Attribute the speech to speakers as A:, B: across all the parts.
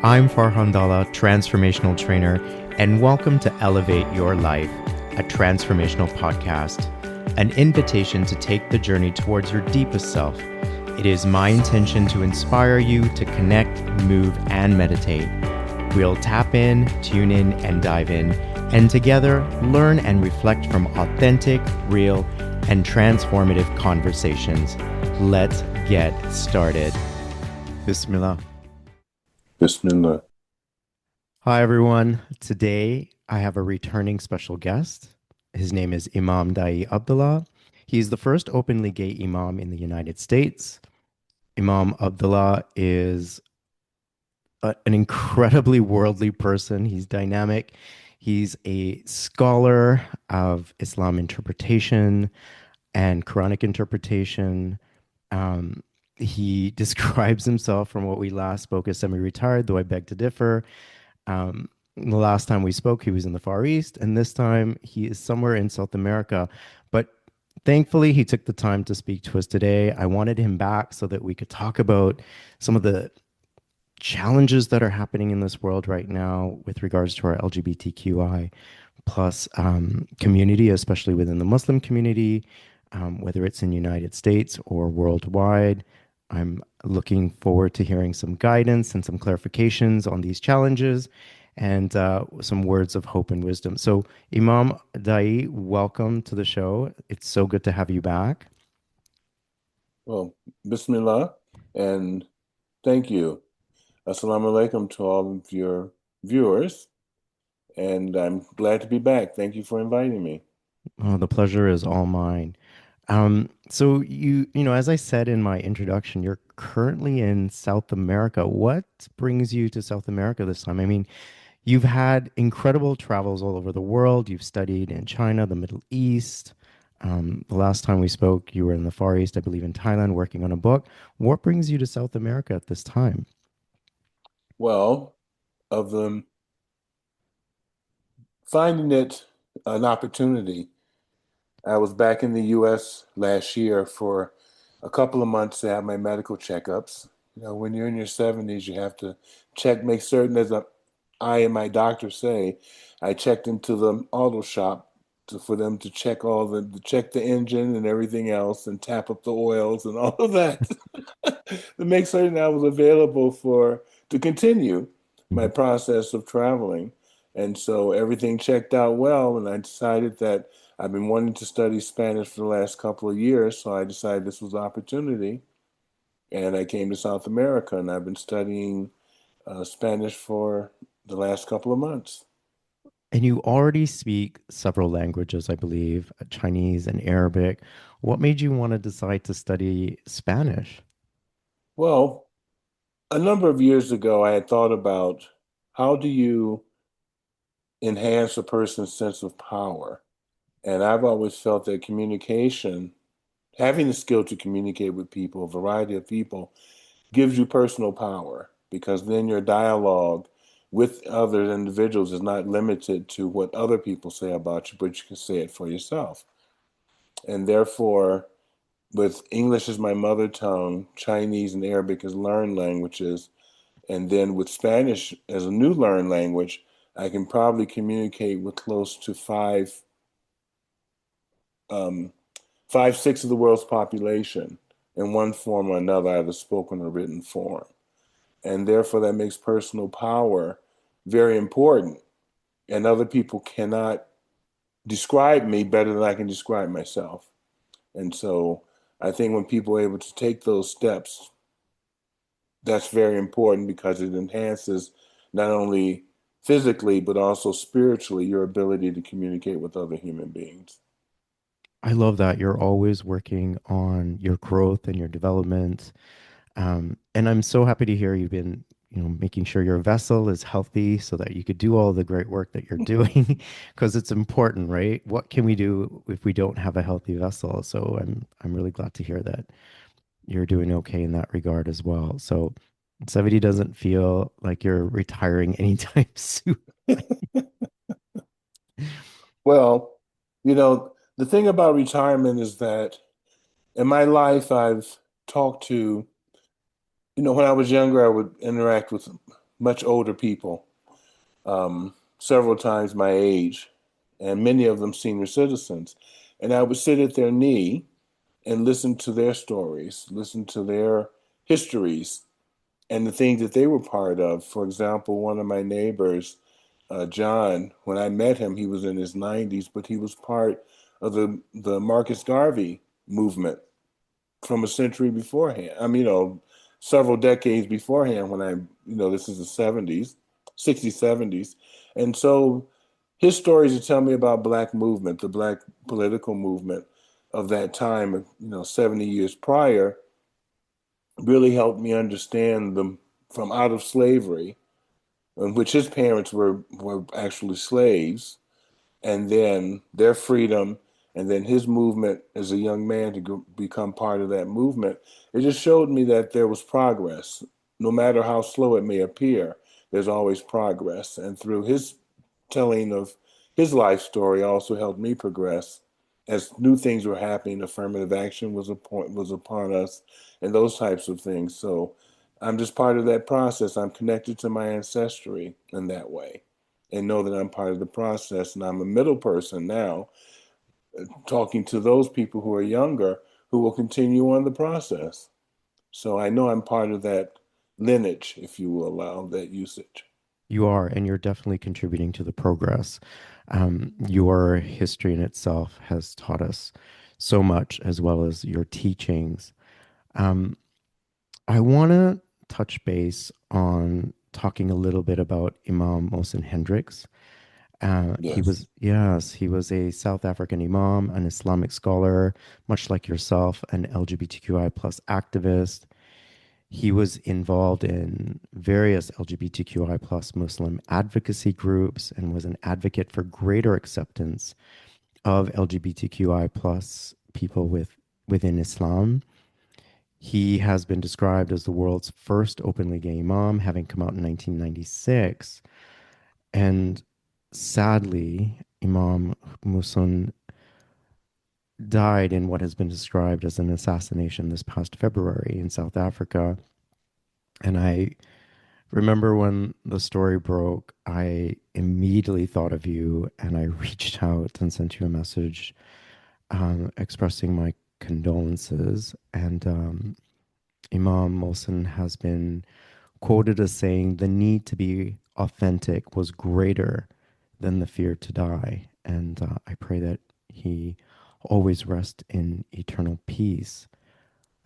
A: I'm Farhan Dalla, transformational trainer, and welcome to Elevate Your Life, a transformational podcast, an invitation to take the journey towards your deepest self. It is my intention to inspire you to connect, move, and meditate. We'll tap in, tune in, and dive in, and together learn and reflect from authentic, real, and transformative conversations. Let's get started. Bismillah.
B: Bismillah.
A: Hi, everyone. Today, I have a returning special guest. His name is Imam Daayiee Abdullah. He's the first openly gay Imam in the United States. Imam Abdullah is an incredibly worldly person. He's dynamic. He's a scholar of Islam interpretation and Quranic interpretation. He describes himself, from what we last spoke, as semi-retired, though I beg to differ. The last time we spoke, he was in the Far East, and this time he is somewhere in South America. But thankfully, he took the time to speak to us today. I wanted him back so that we could talk about some of the challenges that are happening in this world right now with regards to our LGBTQI plus community, especially within the Muslim community, whether it's in the United States or worldwide. I'm looking forward to hearing some guidance and some clarifications on these challenges and some words of hope and wisdom. So, Imam Daayiee, welcome to the show. It's so good to have you back.
B: Well, Bismillah, and thank you. Assalamu alaikum to all of your viewers, and I'm glad to be back. Thank you for inviting me.
A: Oh, the pleasure is all mine. So as I said in my introduction, you're currently in South America. What brings you to South America this time? I mean, you've had incredible travels all over the world. You've studied in China, the Middle East. The last time we spoke, you were in the Far East, I believe in Thailand, working on a book. What brings you to South America at this time?
B: Well, of them finding it an opportunity. I was back in the U.S. last year for a couple of months to have my medical checkups. You know, when you're in your 70s, you have to make certain, I and my doctor say, I checked into the auto shop for them to check check the engine and everything else and tap up the oils and all of that to make certain I was available to continue my
A: Mhm.
B: process of traveling. And so everything checked out well, and I decided that I've been wanting to study Spanish for the last couple of years, so I decided this was an opportunity. And I came to South America, and I've been studying Spanish for the last couple of months.
A: And you already speak several languages, I believe, Chinese and Arabic. What made you want to decide to study Spanish?
B: Well, a number of years ago, I had thought about how do you enhance a person's sense of power? And I've always felt that communication, having the skill to communicate with people, a variety of people, gives you personal power because then your dialogue with other individuals is not limited to what other people say about you, but you can say it for yourself. And therefore, with English as my mother tongue, Chinese and Arabic as learned languages, and then with Spanish as a new learned language, I can probably communicate with close to um, 5/6 of the world's population in one form or another, either spoken or written form. And therefore, that makes personal power very important. And other people cannot describe me better than I can describe myself. And so I think when people are able to take those steps, that's very important because it enhances not only physically, but also spiritually your ability to communicate with other human beings.
A: I love that you're always working on your growth and your development. And I'm so happy to hear you've been, making sure your vessel is healthy so that you could do all the great work that you're doing, because it's important, right? What can we do if we don't have a healthy vessel? So I'm really glad to hear that you're doing okay in that regard as well. So 70 doesn't feel like you're retiring anytime soon.
B: Well, the thing about retirement is that in my life, I've talked to, when I was younger, I would interact with much older people, several times my age, and many of them senior citizens. And I would sit at their knee and listen to their stories, listen to their histories, and the things that they were part of. For example, one of my neighbors, John, when I met him, he was in his 90s, but he was part of the Marcus Garvey movement from a century beforehand. I mean, several decades beforehand when this is the 70s, 60s, 70s. And so his stories to tell me about Black movement, the Black political movement of that time, 70 years prior, really helped me understand them from out of slavery, in which his parents were actually slaves, and then their freedom, and then his movement as a young man to become part of that movement. It just showed me that there was progress. No matter how slow it may appear, there's always progress. And through his telling of his life story also helped me progress as new things were happening. Affirmative action was upon us, and those types of things. So I'm just part of that process. I'm connected to my ancestry in that way, and know that I'm part of the process. And I'm a middle person now, talking to those people who are younger who will continue on the process. So I know I'm part of that lineage, if you will allow that usage.
A: You are, and you're definitely contributing to the progress. Your history in itself has taught us so much, as well as your teachings. Um, I want to touch base on talking a little bit about Imam Mushin Hendricks.
B: Yes.
A: He was a South African Imam, an Islamic scholar, much like yourself, an LGBTQI plus activist. He was involved in various LGBTQI plus Muslim advocacy groups and was an advocate for greater acceptance of LGBTQI plus people within Islam. He has been described as the world's first openly gay imam, having come out in 1996. And sadly, Imam Mushin died in what has been described as an assassination this past February in South Africa. And I remember when the story broke, I immediately thought of you and I reached out and sent you a message expressing my condolences. And Imam Mohsen has been quoted as saying, "The need to be authentic was greater than the fear to die." And I pray that he always rest in eternal peace.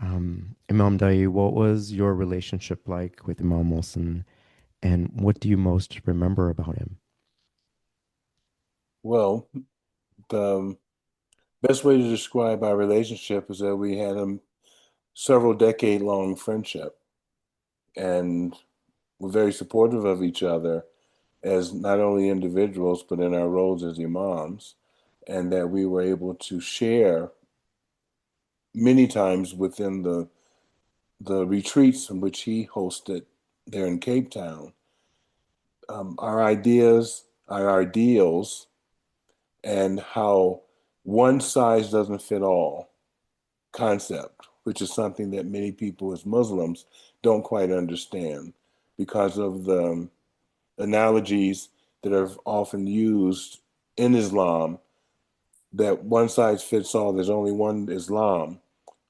A: Imam Daayiee, what was your relationship like with Imam Mohsen, and what do you most remember about him?
B: Well, the best way to describe our relationship is that we had a several decade long friendship, and we're very supportive of each other as not only individuals, but in our roles as imams, and that we were able to share many times within the retreats in which he hosted there in Cape Town, our ideas, our ideals, and how one size doesn't fit all concept, which is something that many people as Muslims don't quite understand because of the analogies that are often used in Islam, that one size fits all, there's only one Islam.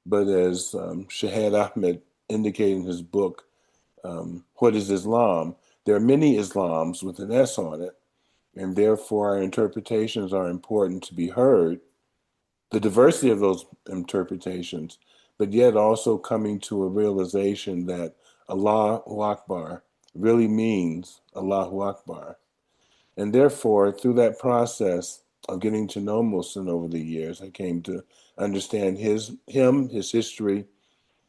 B: But as Shahid Ahmed indicated in his book, What is Islam? There are many Islams with an S on it, and therefore our interpretations are important to be heard, the diversity of those interpretations, but yet also coming to a realization that Allahu Akbar really means Allahu Akbar. And therefore, through that process of getting to know Muslim over the years, I came to understand his history,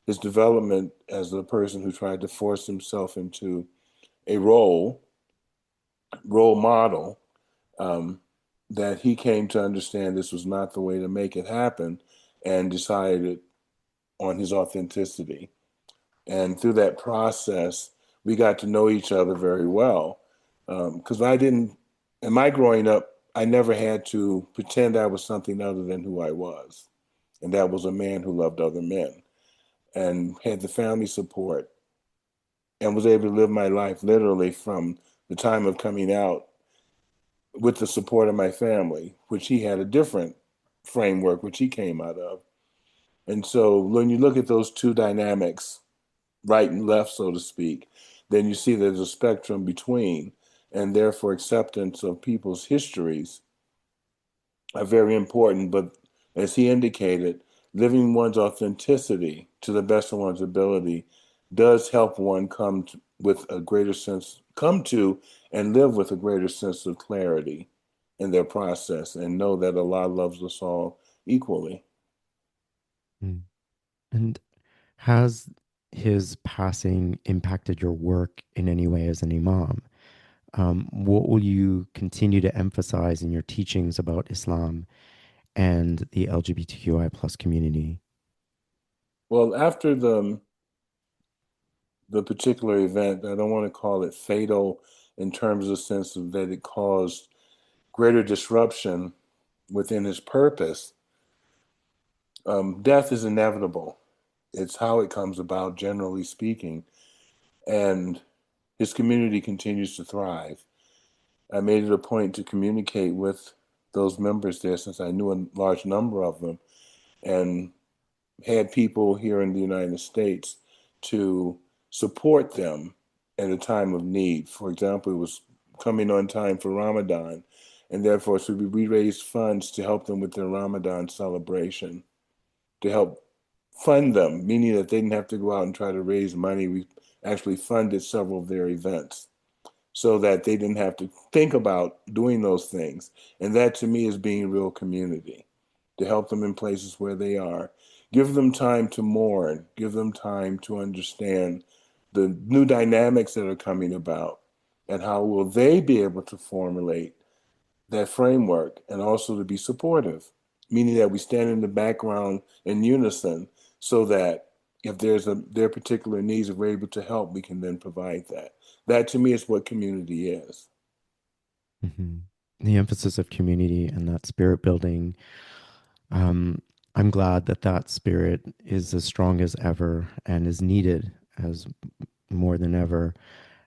B: his development as a person who tried to force himself into a role model, um, that he came to understand this was not the way to make it happen, and decided on his authenticity. And through that process, we got to know each other very well. Because in my growing up, I never had to pretend I was something other than who I was. And that was a man who loved other men and had the family support and was able to live my life literally from the time of coming out with the support of my family, which he had a different framework, which he came out of. And so when you look at those two dynamics, right and left, so to speak, then you see there's a spectrum between, and therefore acceptance of people's histories are very important. But as he indicated, living one's authenticity to the best of one's ability does help one with a greater sense, come to and live with a greater sense of clarity in their process and know that Allah loves us all equally.
A: Mm. And has his passing impacted your work in any way as an imam? What will you continue to emphasize in your teachings about Islam and the LGBTQI plus community?
B: Well, after the particular event, I don't want to call it fatal in terms of the sense of that it caused greater disruption within his purpose. Death is inevitable. It's how it comes about, generally speaking. And his community continues to thrive. I made it a point to communicate with those members there since I knew a large number of them and had people here in the United States to support them at a time of need. For example, it was coming on time for Ramadan, and therefore, so we raised funds to help them with their Ramadan celebration, to help fund them, meaning that they didn't have to go out and try to raise money. We actually funded several of their events so that they didn't have to think about doing those things. And that to me is being real community, to help them in places where they are. Give them time to mourn, give them time to understand the new dynamics that are coming about and how will they be able to formulate that framework and also to be supportive, meaning that we stand in the background in unison so that if their particular needs, if we're able to help, we can then provide that. That to me is what community is.
A: Mhm. The emphasis of community and that spirit building. I'm glad that that spirit is as strong as ever and is needed as more than ever.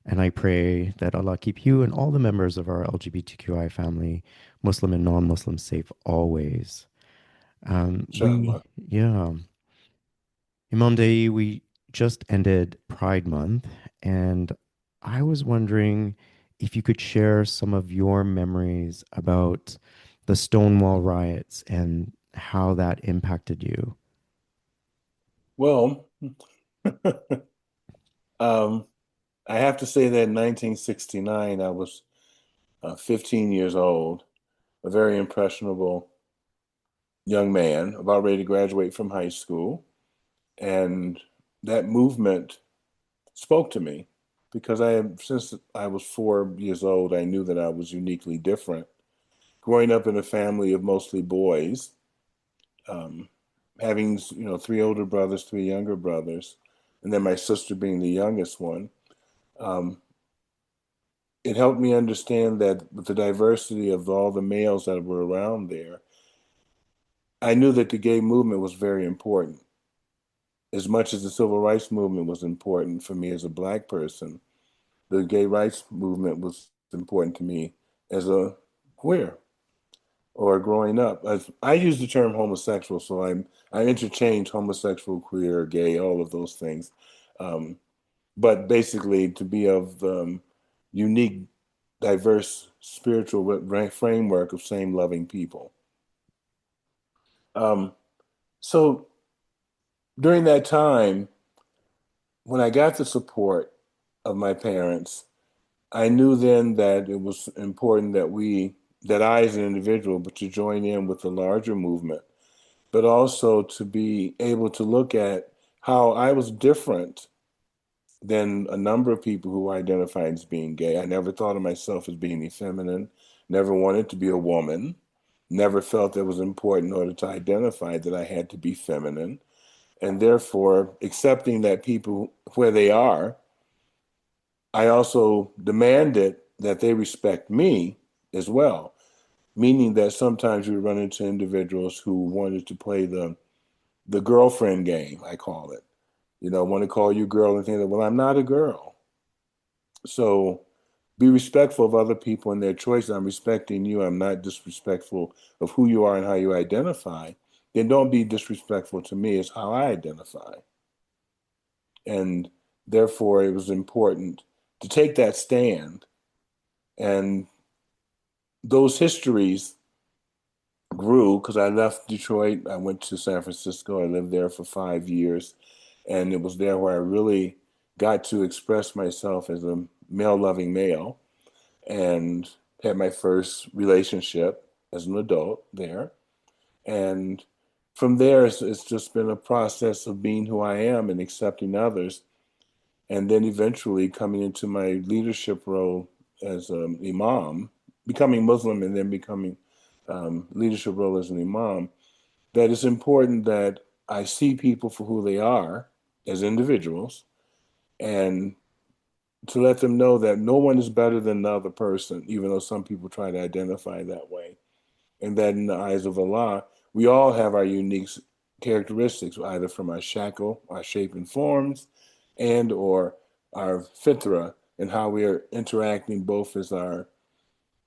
A: And I pray that Allah keep you and all the members of our LGBTQI family, Muslim and non-Muslim, safe always.
B: Inshallah.
A: Yeah, Imam Daayiee, we just ended Pride Month, and I was wondering if you could share some of your memories about the Stonewall riots and how that impacted you.
B: Well, um, I have to say that in 1969, I was 15 years old, a very impressionable young man, about ready to graduate from high school. And that movement spoke to me because since I was 4 years old, I knew that I was uniquely different. Growing up in a family of mostly boys, um, having three older brothers, three younger brothers, and then my sister being the youngest one, um, it helped me understand that with the diversity of all the males that were around there, I knew that the gay movement was very important. As much as the civil rights movement was important for me as a Black person, the gay rights movement was important to me as a queer or growing up. I use the term homosexual, so I interchange homosexual, queer, gay, all of those things. Um, but basically, to be of unique, diverse spiritual framework of same loving people. Um, so during that time, when I got the support of my parents, I knew then that it was important that I as an individual, but to join in with the larger movement, but also to be able to look at how I was different than a number of people who identified as being gay. I never thought of myself as being effeminate, never wanted to be a woman, never felt it was important in order to identify that I had to be feminine. And therefore, accepting that people where they are, I also demanded that they respect me as well, meaning that sometimes we run into individuals who wanted to play the girlfriend game, I call it. Want to call you girl and think that, well, I'm not a girl. So be respectful of other people and their choices. I'm respecting you. I'm not disrespectful of who you are and how you identify. Then don't be disrespectful to me. It's how I identify. And therefore, it was important to take that stand. And those histories grew because I left Detroit. I went to San Francisco. I lived there for 5 years. And it was there where I really got to express myself as a male-loving male and had my first relationship as an adult there. And from there, it's just been a process of being who I am and accepting others. And then eventually coming into my leadership role as an imam, becoming Muslim and then becoming leadership role as an imam, that it's important that I see people for who they are as individuals and to let them know that no one is better than the other person, even though some people try to identify that way. And that in the eyes of Allah, we all have our unique characteristics, either from our shackle, our shape and forms, and or our fitra, and how we are interacting both as our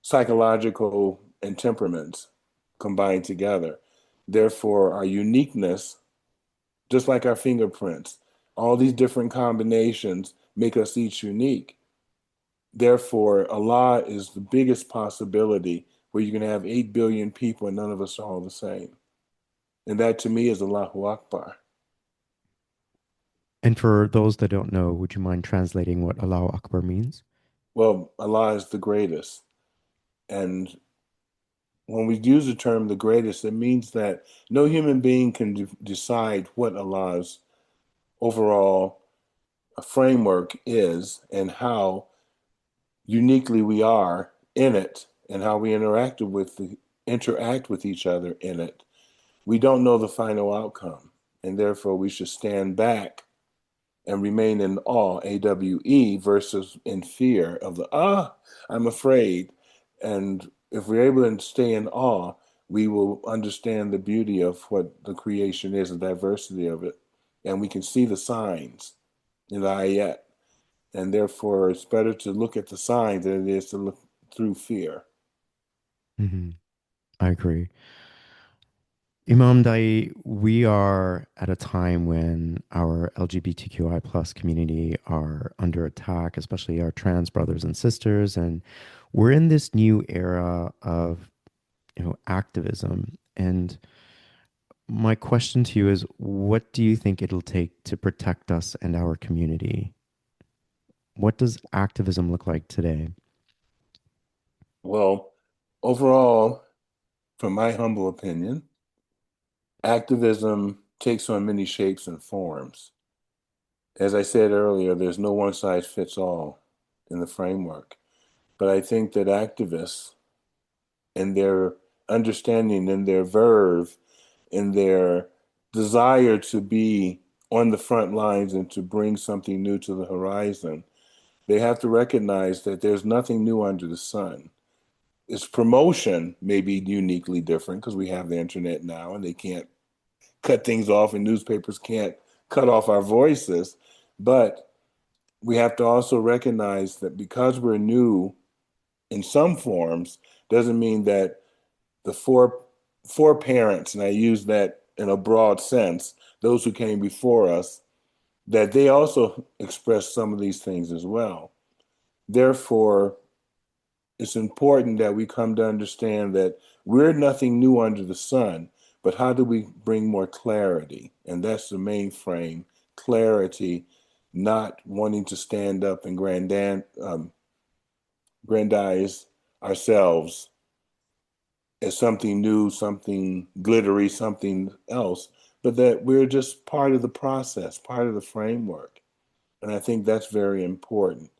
B: psychological and temperaments combined together. Therefore, our uniqueness, just like our fingerprints, all these different combinations make us each unique. Therefore, Allah is the biggest possibility where you can have 8 billion people and none of us are all the same. And that to me is Allahu Akbar.
A: And for those that don't know, would you mind translating what Allahu Akbar means?
B: Well, Allah is the greatest. And when we use the term the greatest, it means that no human being can decide what Allah's overall framework is and how uniquely we are in it and how we interact with each other in it. We don't know the final outcome, and therefore we should stand back and remain in awe, AWE, versus in fear of I'm afraid. And if we're able to stay in awe, we will understand the beauty of what the creation is, the diversity of it, and we can see the signs in the ayat. And therefore, it's better to look at the signs than it is to look through fear.
A: Hmm. I agree. Imam Daayiee, we are at a time when our LGBTQI plus community are under attack, especially our trans brothers and sisters, and we're in this new era of activism. And my question to you is, what do you think it'll take to protect us and our community? What does activism look like today?
B: Well, overall, from my humble opinion, activism takes on many shapes and forms. As I said earlier, there's no one size fits all in the framework. But I think that activists and their understanding and their verve and their desire to be on the front lines and to bring something new to the horizon, they have to recognize that there's nothing new under the sun. Its promotion may be uniquely different because we have the internet now and they can't cut things off and newspapers can't cut off our voices. But we have to also recognize that because we're new in some forms, doesn't mean that the four parents, and I use that in a broad sense, those who came before us, that they also expressed some of these things as well. Therefore, it's important that we come to understand that we're nothing new under the sun, but how do we bring more clarity? And that's the main frame, clarity, not wanting to stand up and grandize ourselves as something new, something glittery, something else, but that we're just part of the process, part of the framework. And I think that's very important.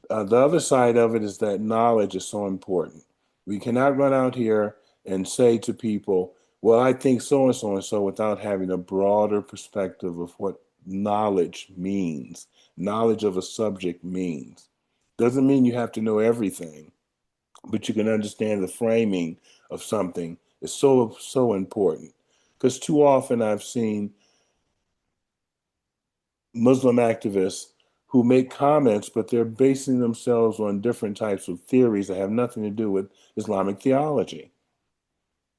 B: The other side of it is that knowledge is so important. We cannot run out here and say to people, well, I think so and so and so without having a broader perspective of what knowledge means, knowledge of a subject means. Doesn't mean you have to know everything, but you can understand the framing of something is so, so important. Because too often I've seen Muslim activists who make comments, but they're basing themselves on different types of theories that have nothing to do with Islamic theology.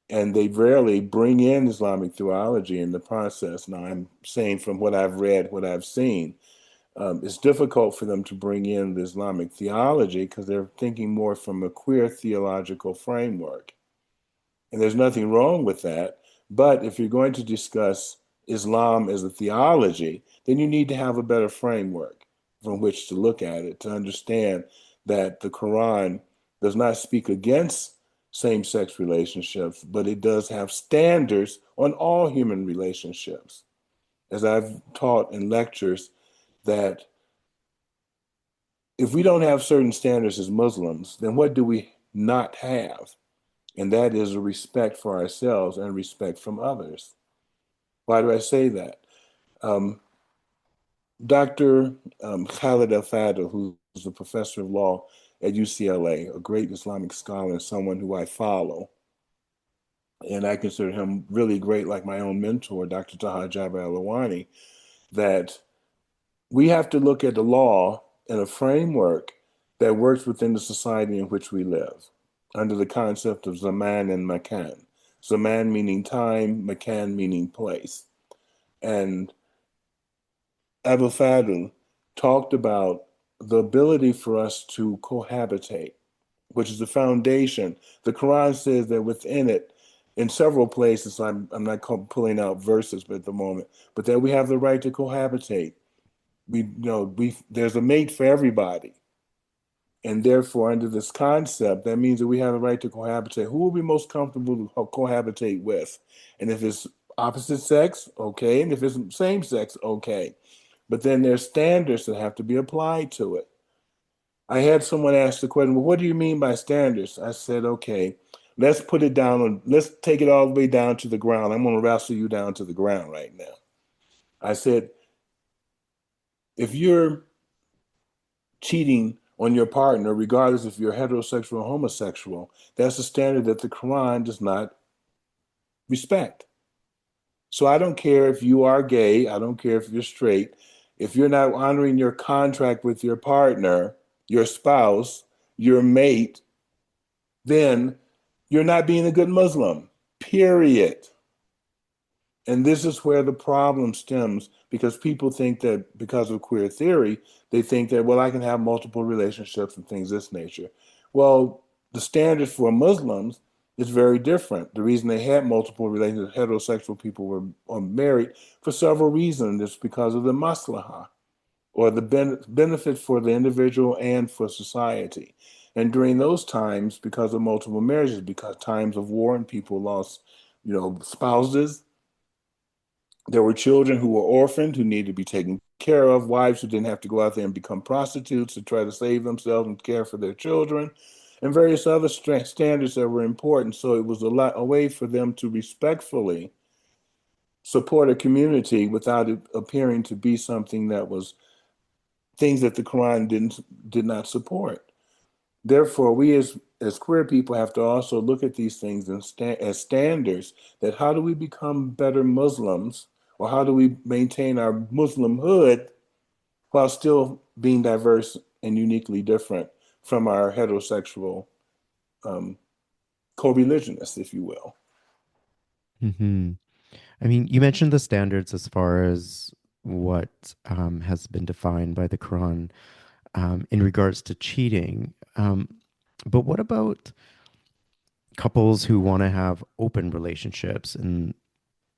B: And they rarely bring in Islamic theology in the process. Now, I'm saying from what I've read, what I've seen, it's difficult for them to bring in the Islamic theology because they're thinking more from a queer theological framework. And there's nothing wrong with that. But if you're going to discuss Islam as a theology, then you need to have a better framework from which to look at it, to understand that the Quran does not speak against same-sex relationships, but it does have standards on all human relationships. As I've taught in lectures, that if we don't have certain standards as Muslims, then what do we not have? And that is a respect for ourselves and respect from others. Why do I say that? Dr. Khalid al-Fadl, who's a professor of law at UCLA, a great Islamic scholar and someone who I follow, and I consider him really great, like my own mentor, Dr. Taha Jaber al-Awani, that we have to look at the law in a framework that works within the society in which we live, under the concept of Zaman and Makan. Zaman meaning time, Makan meaning place. And Abu Fadl talked about the ability for us to cohabitate, which is the foundation. The Quran says that within it, in several places, I'm not pulling out verses at the moment, but that we have the right to cohabitate. There's a mate for everybody. And therefore, under this concept, that means that we have a right to cohabitate. Who will be most comfortable to cohabitate with? And if it's opposite sex, okay. And if it's same sex, okay. But then there's standards that have to be applied to it. I had someone ask the question, well, what do you mean by standards? I said, okay, let's take it all the way down to the ground. I'm going to wrestle you down to the ground right now. I said, if you're cheating on your partner, regardless if you're heterosexual or homosexual, that's a standard that the Quran does not respect. So I don't care if you are gay, I don't care if you're straight, if you're not honoring your contract with your partner, your spouse, your mate, then you're not being a good Muslim, period. And this is where the problem stems, because people think that because of queer theory, they think that, well, I can have multiple relationships and things of this nature. Well, the standard for Muslims is very different. The reason they had multiple relationships, heterosexual people were married for several reasons. It's because of the maslahah, or the benefit for the individual and for society. And during those times, because of multiple marriages, because times of war and people lost, spouses, there were children who were orphaned, who needed to be taken care of, wives who didn't have to go out there and become prostitutes to try to save themselves and care for their children, and various other standards that were important. So it was a way for them to respectfully support a community without it appearing to be something that was things that the Quran did not support. Therefore, we as queer people have to also look at these things as standards, that how do we become better Muslims, or how do we maintain our Muslimhood while still being diverse and uniquely different from our heterosexual co-religionists, if you will.
A: Hmm. I mean, you mentioned the standards as far as what has been defined by the Quran in regards to cheating. But what about couples who want to have open relationships and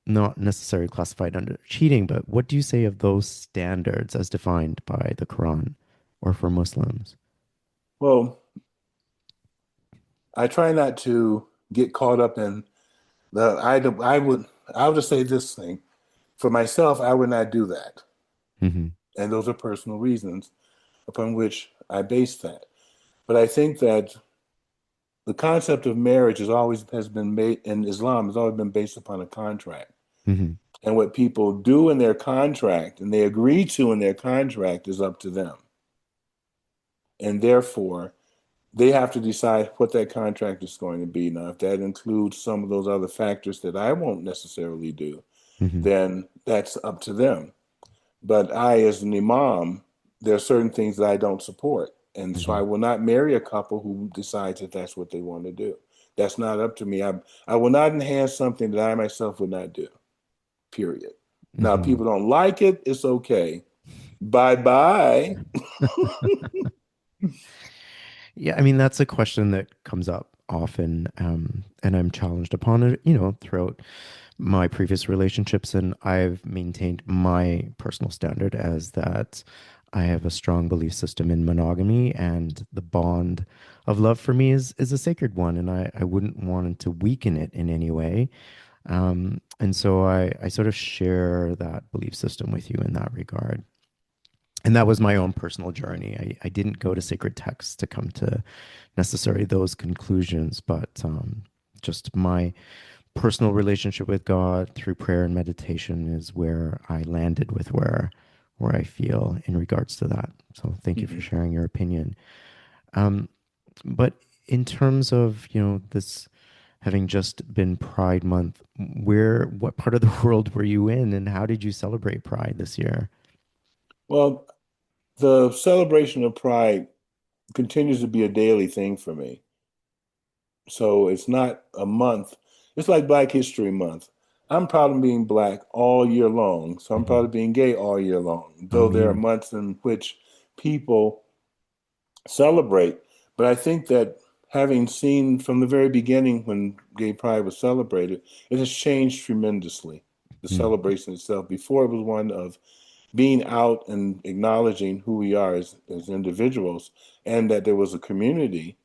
A: not necessarily classified under cheating, but what do you say of those standards as defined by the Quran or for Muslims?
B: Well, I try not to get caught up in I would just say this thing. For myself, I would not do that.
A: Hmm.
B: And those are personal reasons upon which I base that. But I think that the concept of marriage has been made in Islam, has always been based upon a contract.
A: Hmm.
B: And what people do in their contract and they agree to in their contract is up to them. And therefore, they have to decide what that contract is going to be. Now, if that includes some of those other factors that I won't necessarily do,
A: Hmm.
B: then that's up to them. But I, as an imam, there are certain things that I don't support. And so I
A: Hmm.
B: will not marry a couple who decides that that's what they want to do. That's not up to me. I will not enhance something that I myself would not do, period. Now, if
A: Hmm.
B: people don't like it, it's okay. Bye bye.
A: Yeah, I mean, that's a question that comes up often, and I'm challenged upon it, throughout my previous relationships, and I've maintained my personal standard as that I have a strong belief system in monogamy, and the bond of love for me is a sacred one, and I wouldn't want to weaken it in any way. And so I sort of share that belief system with you in that regard. And that was my own personal journey. I didn't go to sacred texts to come to necessarily those conclusions, but just my personal relationship with God through prayer and meditation is where I landed with where I feel in regards to that. So thank you for
B: Mhm.
A: sharing your opinion. Um, but in terms of, this having just been Pride Month, what part of the world were you in and how did you celebrate Pride this year?
B: Well, the celebration of Pride continues to be a daily thing for me. So it's not a month. It's like Black History Month. I'm proud of being Black all year long. So I'm proud
A: Hmm.
B: of being gay all year long,
A: Oh,
B: though there are
A: me.
B: months in which people celebrate. But I think that having seen from the very beginning when gay pride was celebrated, it has changed tremendously. The
A: Mm.
B: celebration itself. Before it was one of being out and acknowledging who we are as individuals and that there was a community,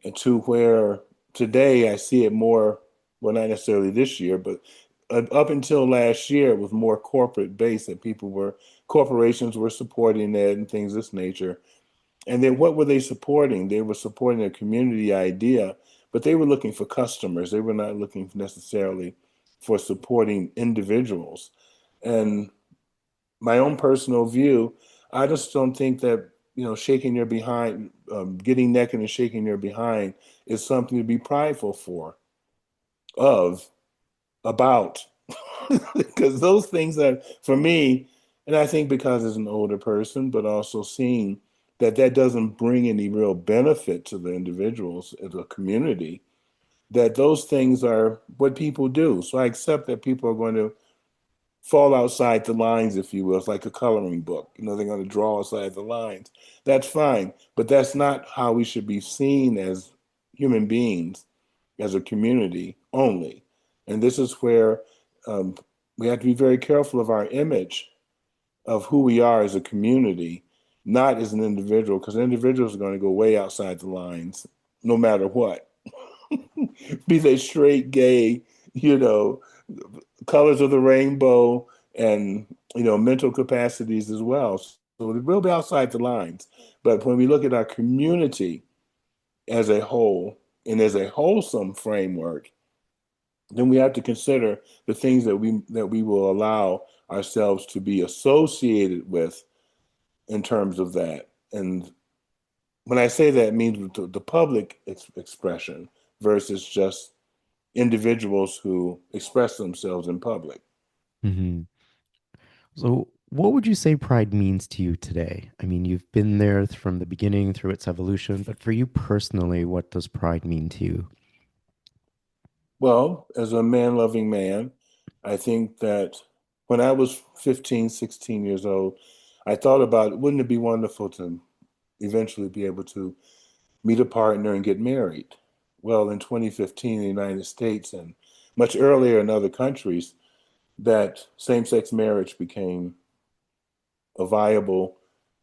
B: and to where today I see it more, well, not necessarily this year, but up until last year, it was more corporate based that corporations were supporting it and things of this nature. And then what were they supporting? They were supporting a community idea, but they were looking for customers. They were not looking necessarily for supporting individuals. And my own personal view, I just don't think that, shaking your behind, getting naked and shaking your behind is something to be prideful of, about. Because those things are, for me, and I think because as an older person, but also seeing that that doesn't bring any real benefit to the individuals as a community, that those things are what people do. So I accept that people are going to fall outside the lines, if you will. It's like a coloring book. They're going to draw outside the lines. That's fine, but that's not how we should be seen as human beings, as a community only. And this is where um, we have to be very careful of our image of who we are as a community, not as an individual, because individuals are going to go way outside the lines, no matter what. Be they straight, gay, you know, colors of the rainbow, and mental capacities as well. So it will be outside the lines. But when we look at our community as a whole and as a wholesome framework, then we have to consider the things that we will allow ourselves to be associated with in terms of that. And when I say that, it means the public expression versus just individuals who express themselves in public.
A: Hmm. So, what would you say pride means to you today? I mean, you've been there from the beginning through its evolution, but for you personally, what does pride mean to you?
B: Well, as a man-loving man, I think that when I was 15, 16 years old, I thought about, wouldn't it be wonderful to eventually be able to meet a partner and get married? Well, in 2015 in the United States and much earlier in other countries, that same-sex marriage became a viable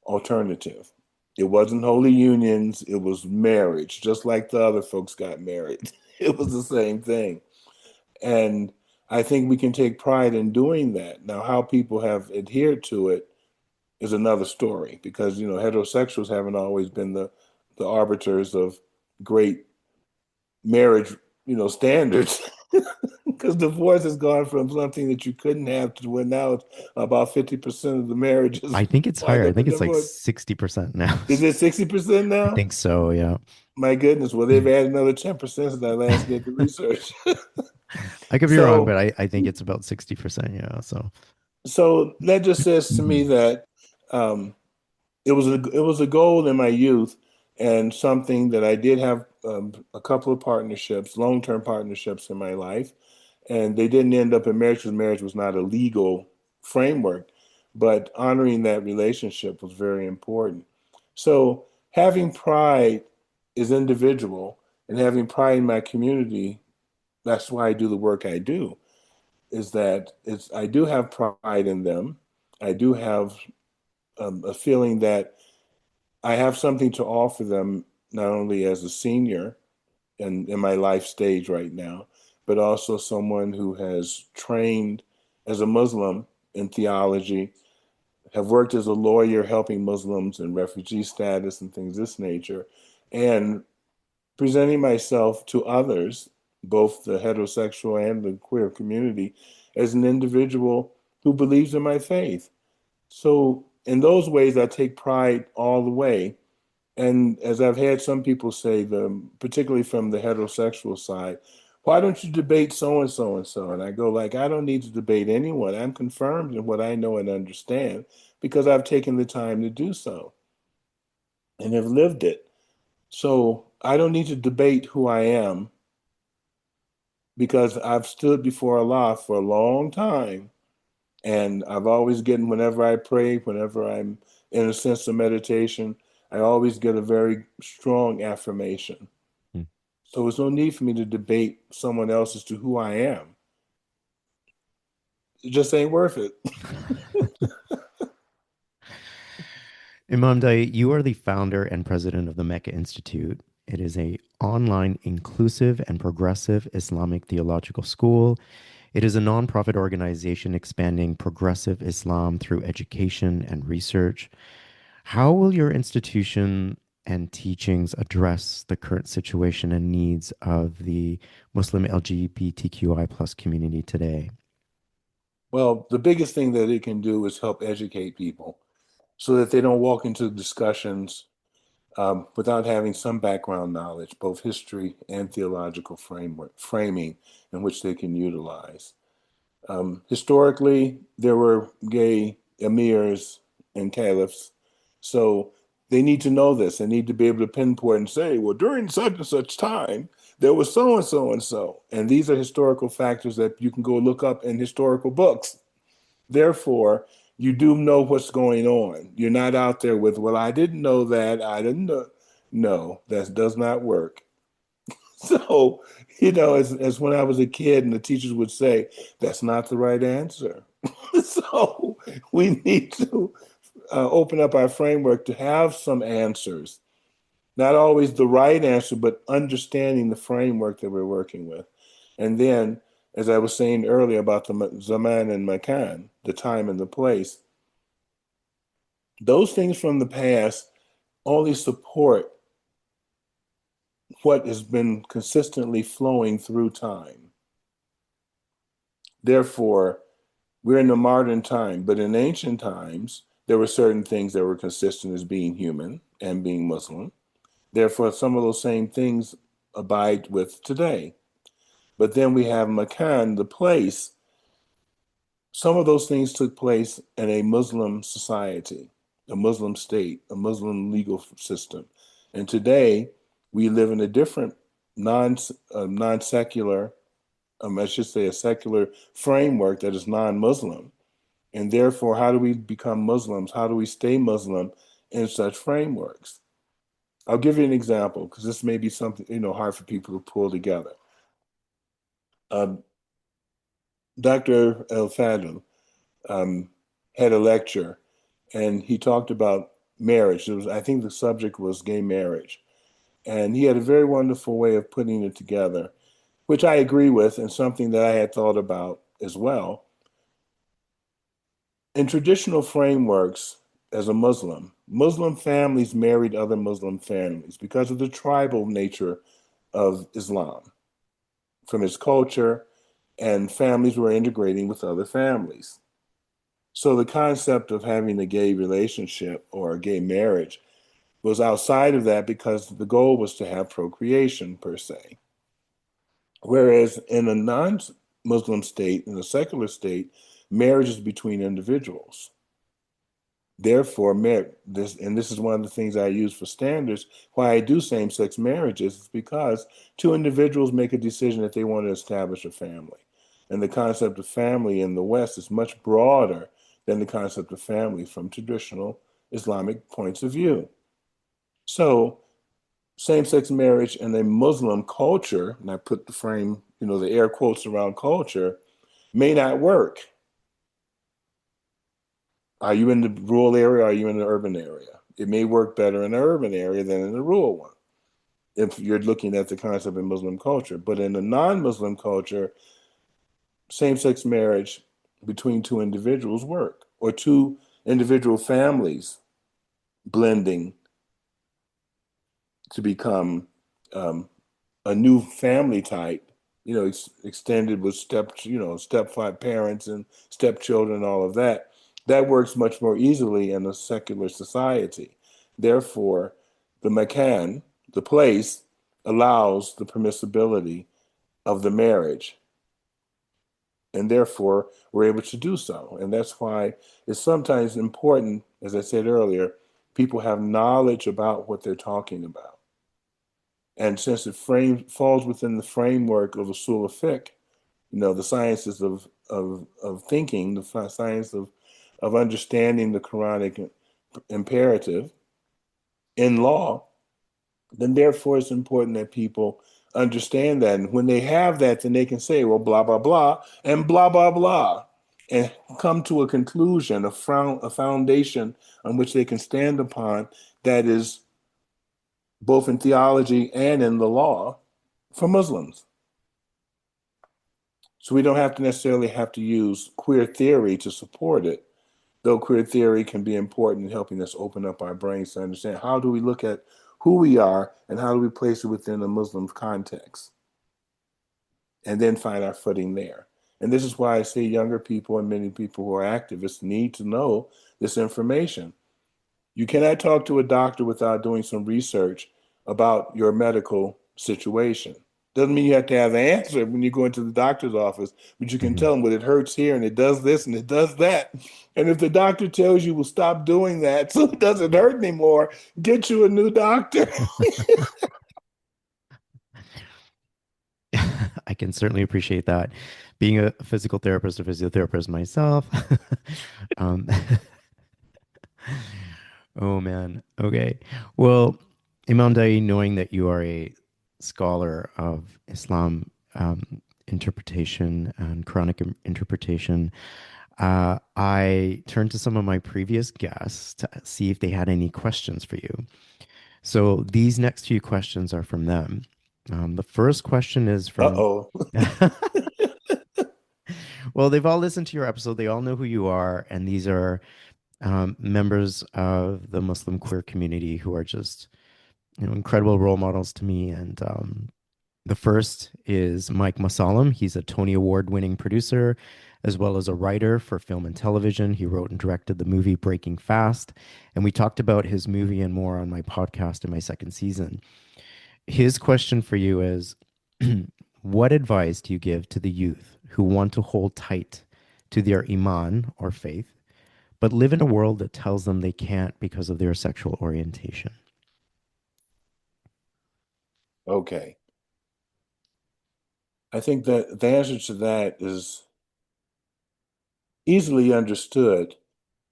B: alternative. It wasn't holy unions, it was marriage, just like the other folks got married. It was the same thing. And I think we can take pride in doing that. Now, how people have adhered to it is another story because, heterosexuals haven't always been the arbiters of great marriage, standards. Because divorce has gone from something that you couldn't have to where now it's about 50% of the marriages
A: I think it's
B: wind
A: higher. I
B: up in
A: think it's like
B: divorce.
A: 60% now.
B: Is it 60%
A: I
B: now?
A: think so, yeah.
B: My goodness. Well, they've added another 10% since I last did the research.
A: I could be wrong, but
B: So,
A: I think it's about 60%, yeah. So,
B: so that just says to me
A: mhm.
B: that um, it was a goal in my youth, and something that I did have a couple of partnerships, long-term partnerships in my life, and they didn't end up in marriage because marriage was not a legal framework, but honoring that relationship was very important. So having pride is individual, and having pride in my community, that's why I do the work I do, is that I do have pride in them. I do have a feeling that I have something to offer them, not only as a senior in my life stage right now, but also someone who has trained as a Muslim in theology, have worked as a lawyer helping Muslims in refugee status and things of this nature, and presenting myself to others, both the heterosexual and the queer community, as an individual who believes in my faith. So in those ways, I take pride all the way. And as I've had some people say, particularly from the heterosexual side, why don't you debate so and so and so? And I go like, I don't need to debate anyone. I'm confirmed in what I know and understand because I've taken the time to do so and have lived it. So I don't need to debate who I am because I've stood before Allah for a long time. And I've always getting, whenever I pray, whenever I'm in a sense of meditation, I always get a very strong affirmation.
A: Hmm.
B: So there's no need for me to debate someone else as to who I am. It just ain't worth it.
A: Imam Daayiee, you are the founder and president of the Mecca Institute. It is a online inclusive and progressive Islamic theological school. It is a nonprofit organization expanding progressive Islam through education and research. How will your institution and teachings address the current situation and needs of the Muslim LGBTQI plus community today?
B: Well, the biggest thing that it can do is help educate people so that they don't walk into discussions without having some background knowledge, both history and theological framing in which they can utilize. Historically, there were gay emirs and caliphs, so they need to know this. They need to be able to pinpoint and say, well, during such and such time, there was so and so and so. And these are historical factors that you can go look up in historical books. Therefore, you do know what's going on. You're not out there with, well, I didn't know that. I didn't know. No, that does not work. So, as when I was a kid and the teachers would say, that's not the right answer. So we need to open up our framework to have some answers. Not always the right answer, but understanding the framework that we're working with. And then, as I was saying earlier about the zaman and makan, the time and the place, those things from the past only support what has been consistently flowing through time. Therefore, we're in the modern time, but in ancient times, there were certain things that were consistent as being human and being Muslim. Therefore, some of those same things abide with today. But then we have Makan, the place. Some of those things took place in a Muslim society, a Muslim state, a Muslim legal system. And today, we live in a different non-secular, I should say a secular framework that is non-Muslim. And therefore, how do we become Muslims? How do we stay Muslim in such frameworks? I'll give you an example because this may be something hard for people to pull together. Um, Dr. El Fadl had a lecture, and he talked about marriage. I think the subject was gay marriage, and he had a very wonderful way of putting it together, which I agree with, and something that I had thought about as well. In traditional frameworks, as a Muslim families married other Muslim families because of the tribal nature of Islam, from its culture, and families were integrating with other families. So the concept of having a gay relationship or a gay marriage was outside of that because the goal was to have procreation per se. Whereas in a non-Muslim state, in a secular state, marriage is between individuals. Therefore, this is one of the things I use for standards. Why I do same-sex marriages is because two individuals make a decision that they want to establish a family. And the concept of family in the West is much broader than the concept of family from traditional Islamic points of view. So same-sex marriage in a Muslim culture, and I put the frame, the air quotes around culture, may not work. Are you in the rural area? Or are you in the urban area? It may work better in the urban area than in the rural one, if you're looking at the concept in Muslim culture. But in a non-Muslim culture, same-sex marriage between two individuals work, or two individual families blending to become a new family type, extended with step parents and stepchildren, all of that. That works much more easily in a secular society. Therefore, the makan, the place, allows the permissibility of the marriage. And therefore, we're able to do so. And that's why it's sometimes important, as I said earlier, people have knowledge about what they're talking about. And since it falls within the framework of usul fiqh, the sciences of thinking, the science of understanding the Quranic imperative in law, then therefore it's important that people understand that. And when they have that, then they can say, well, blah, blah, blah, and blah, blah, blah, and come to a conclusion, a foundation on which they can stand upon that is both in theology and in the law for Muslims. So we don't have to necessarily have to use queer theory to support it, though queer theory can be important in helping us open up our brains to understand how do we look at who we are and how do we place it within a Muslim context, and then find our footing there. And this is why I say younger people and many people who are activists need to know this information. You cannot talk to a doctor without doing some research about your medical situation. Doesn't mean you have to have the answer when you go into the doctor's office, but you can tell them, well, it hurts here and it does this and it does that. And if the doctor tells you, well, stop doing that so it doesn't hurt anymore, get you a new doctor.
A: I can certainly appreciate that. Being a physical therapist or physiotherapist myself. um, oh man. Okay. Well, Imam Daayiee, knowing that you are a scholar of Islam interpretation and Quranic interpretation, I turned to some of my previous guests to see if they had any questions for you. So these next few questions are from them. The first question is from.
B: Uh-oh.
A: Well, they've all listened to your episode. They all know who you are, and these are members of the Muslim queer community who are just, incredible role models to me. And the first is Mike Mosallam. He's a Tony Award-winning producer, as well as a writer for film and television. He wrote and directed the movie Breaking Fast, and we talked about his movie and more on my podcast in my second season. His question for you is, what advice do you give to the youth who want to hold tight to their Iman or faith, but live in a world that tells them they can't because of their sexual orientation?
B: Okay. I think that the answer to that is easily understood.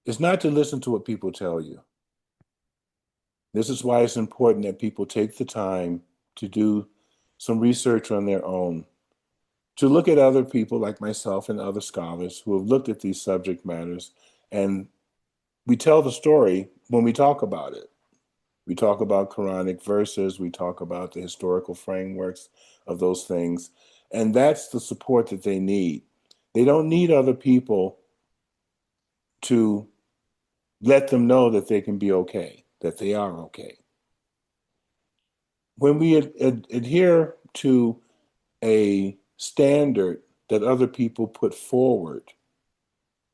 B: It's not to listen to what people tell you. This is why it's important that people take the time to do some research on their own, to look at other people like myself and other scholars who have looked at these subject matters. And we tell the story when we talk about it. We talk about Quranic verses, we talk about the historical frameworks of those things, and that's the support that they need. They don't need other people to let them know that they can be okay, that they are okay. When we adhere to a standard that other people put forward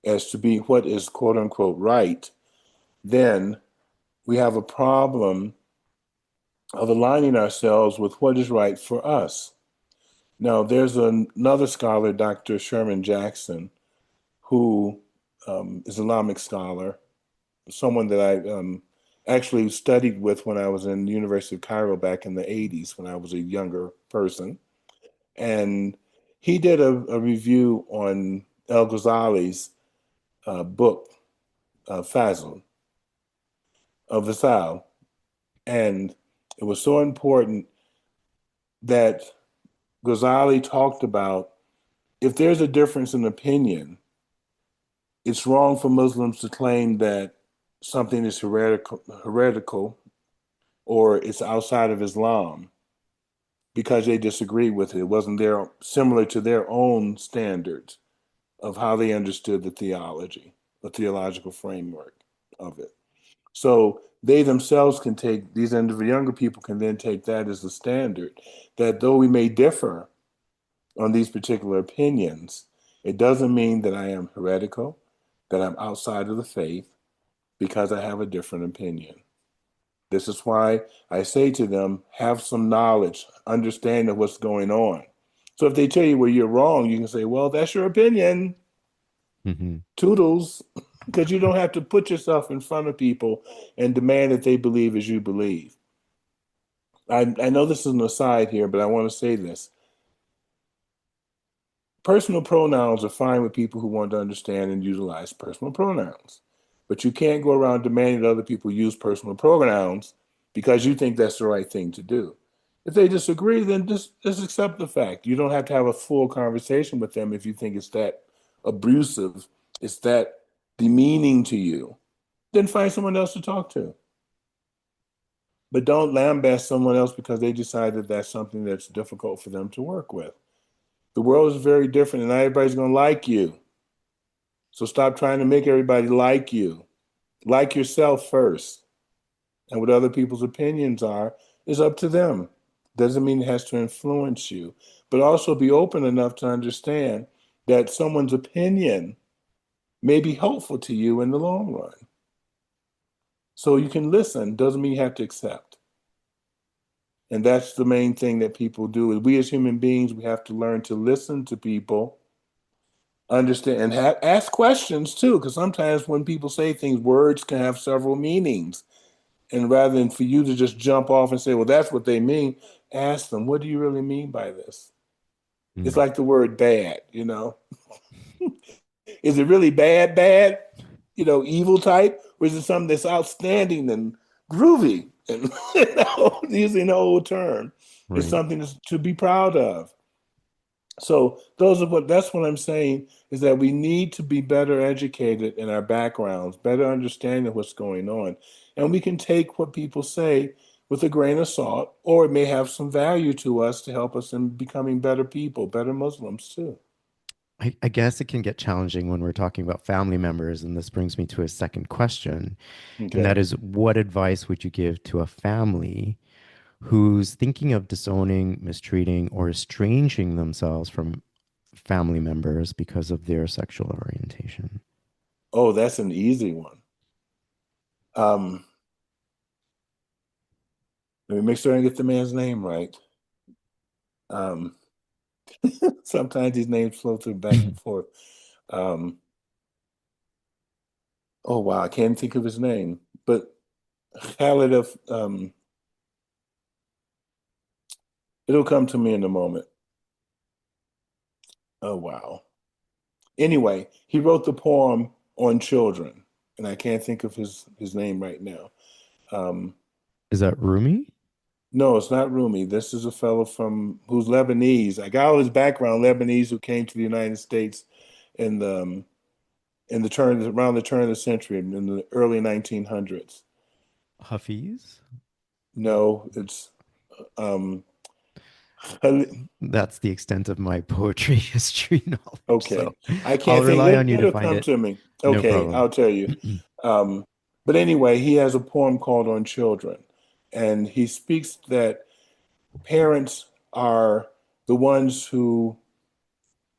B: as to be what is quote unquote right, then we have a problem of aligning ourselves with what is right for us. Now, there's another scholar, Dr. Sherman Jackson, who is an Islamic scholar, someone that I actually studied with when I was in the University of Cairo back in the 80s when I was a younger person. And he did a review on El Ghazali's book, Fazl, of Vasal. And it was so important that Ghazali talked about if there's a difference in opinion, it's wrong for Muslims to claim that something is heretical or it's outside of Islam because they disagree with it. It wasn't similar to their own standards of how they understood the theology, the theological framework of it. So they themselves can take, these younger people can then take that as the standard, that though we may differ on these particular opinions, it doesn't mean that I am heretical, that I'm outside of the faith because I have a different opinion. This is why I say to them, have some knowledge, understand of what's going on. So if they tell you where you're wrong, you can say, well, that's your opinion.
A: Mm-hmm.
B: Toodles, because you don't have to put yourself in front of people and demand that they believe as you believe. I know this is an aside here, but I want to say this. Personal pronouns are fine with people who want to understand and utilize personal pronouns. But you can't go around demanding that other people use personal pronouns because you think that's the right thing to do. If they disagree, then just accept the fact. You don't have to have a full conversation with them if you think it's that abusive, it's that demeaning to you. Then find someone else to talk to. But don't lambast someone else because they decided that's something that's difficult for them to work with. The world is very different and not everybody's going to like you. So stop trying to make everybody like you. Like yourself first. And what other people's opinions are is up to them. Doesn't mean it has to influence you, but also be open enough to understand that someone's opinion may be helpful to you in the long run. So you can listen, doesn't mean you have to accept. And that's the main thing that people do. We as human beings, we have to learn to listen to people, understand, and ask questions too, because sometimes when people say things, words can have several meanings. And rather than for you to just jump off and say, well, that's what they mean, ask them, what do you really mean by this? It's
A: Mm.
B: like the word bad, Is it really bad, evil type? Or is it something that's outstanding and groovy? And using the old term, it's
A: Right.
B: something to be proud of. So that's what I'm saying is that we need to be better educated in our backgrounds, better understanding what's going on. And we can take what people say with a grain of salt, or it may have some value to us to help us in becoming better people, better Muslims too.
A: I guess it can get challenging when we're talking about family members. And this brings me to a second question. And that
B: Okay.
A: is, what advice would you give to a family who's thinking of disowning, mistreating, or estranging themselves from family members because of their sexual orientation?
B: Oh, that's an easy one. Um, Let me make sure I get the man's name right. Um, Sometimes these names flow through back and forth. Um, oh wow, I can't think of his name, but Khalid of it'll come to me in a moment. Oh wow. Anyway, he wrote the poem on children, and I can't think of his name right now. Um,
A: Is that Rumi?
B: no, it's not Rumi. This is a fellow from who's Lebanese. I got all his background Lebanese who came to the United States in the turn around the turn of the century in the early 1900s.
A: Hafiz?
B: No, it's um,
A: That's the extent of my poetry history knowledge.
B: okay.
A: So
B: I
A: I'll
B: can't think.
A: rely on you to
B: It'll
A: find
B: come
A: it.
B: to me.
A: No
B: Okay,
A: problem.
B: I'll tell you. Um, but anyway, he has a poem called On Children, and he speaks that parents are the ones who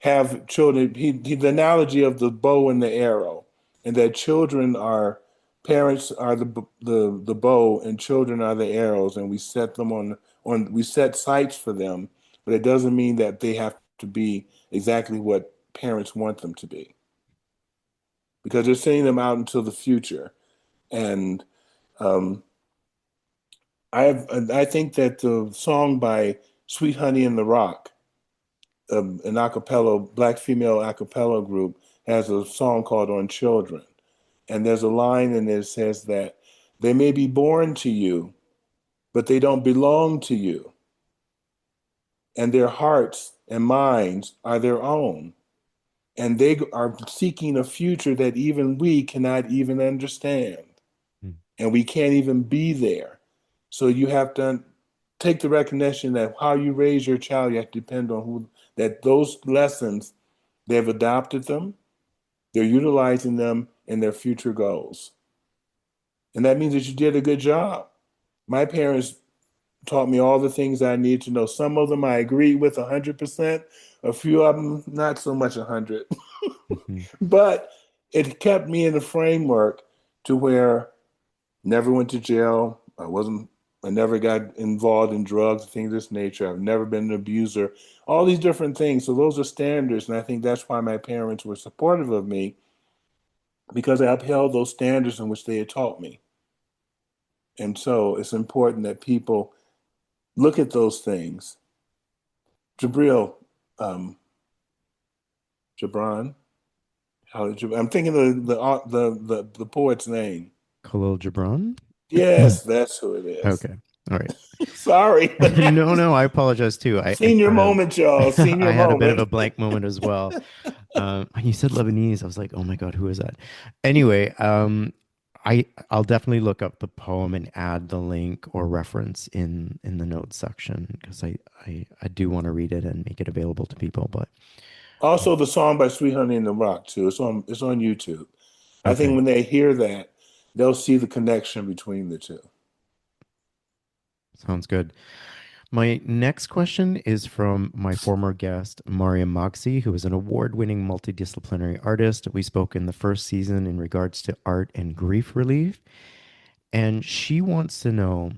B: have children. The analogy of the bow and the arrow, and that children are parents are the bow and children are the arrows, and we set them we set sights for them, but it doesn't mean that they have to be exactly what parents want them to be because they're sending them out into the future. And um, I think that the song by Sweet Honey in the Rock, an acapella, black female acapella group, has a song called On Children. And there's a line in there that says that they may be born to you, but they don't belong to you. And their hearts and minds are their own. And they are seeking a future that even we cannot even understand.
A: Mm.
B: And we can't even be there. So you have to take the recognition that how you raise your child, you have to depend on who, that those lessons, they've adopted them, they're utilizing them in their future goals. And that means that you did a good job. My parents taught me all the things I need to know. Some of them I agree with 100%, a few of them not so much 100.
A: Mhm.
B: But it kept me in the framework to where never went to jail. I never got involved in drugs, things of this nature. I've never been an abuser, all these different things. So those are standards. And I think that's why my parents were supportive of me because I upheld those standards in which they had taught me. And so it's important that people look at those things. Jabril, um, Jabran, I'm thinking of the poet's name.
A: Khalil Gibran.
B: Yes, that's who it is.
A: Okay. All right.
B: Sorry.
A: No, no, I apologize too. I
B: Senior
A: kind
B: moment, y'all.
A: of I
B: Senior
A: had a bit of
B: moment.
A: a blank moment as well. When you said Lebanese, I was like, oh my God, who is that? Anyway, I'll definitely look up the poem and add the link or reference in the notes section because I do want to read it and make it available to people. But
B: Also, the song by Sweet Honey in the Rock too. It's on YouTube. I think
A: okay,
B: when they hear that, they'll see the connection between the two.
A: sounds good. My next question is from my former guest, Mariam Magsi, who is an award-winning multidisciplinary artist. We spoke in the first season in regards to art and grief relief. And she wants to know,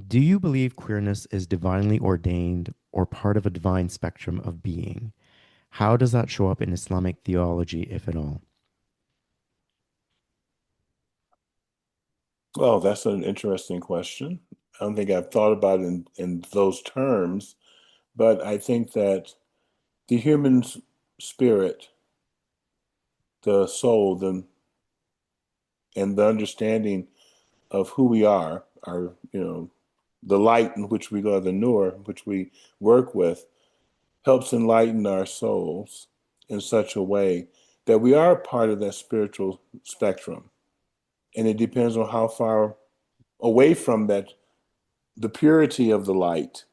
A: do you believe queerness is divinely ordained or part of a divine spectrum of being? How does that show up in Islamic theology, if at all?
B: Well, that's an interesting question. I don't think I've thought about it in those terms, but I think that the human spirit, the soul, and the understanding of who we are, the light in which we go, the nur, which we work with, helps enlighten our souls in such a way that we are part of that spiritual spectrum. And it depends on how far away from that, the purity of the light.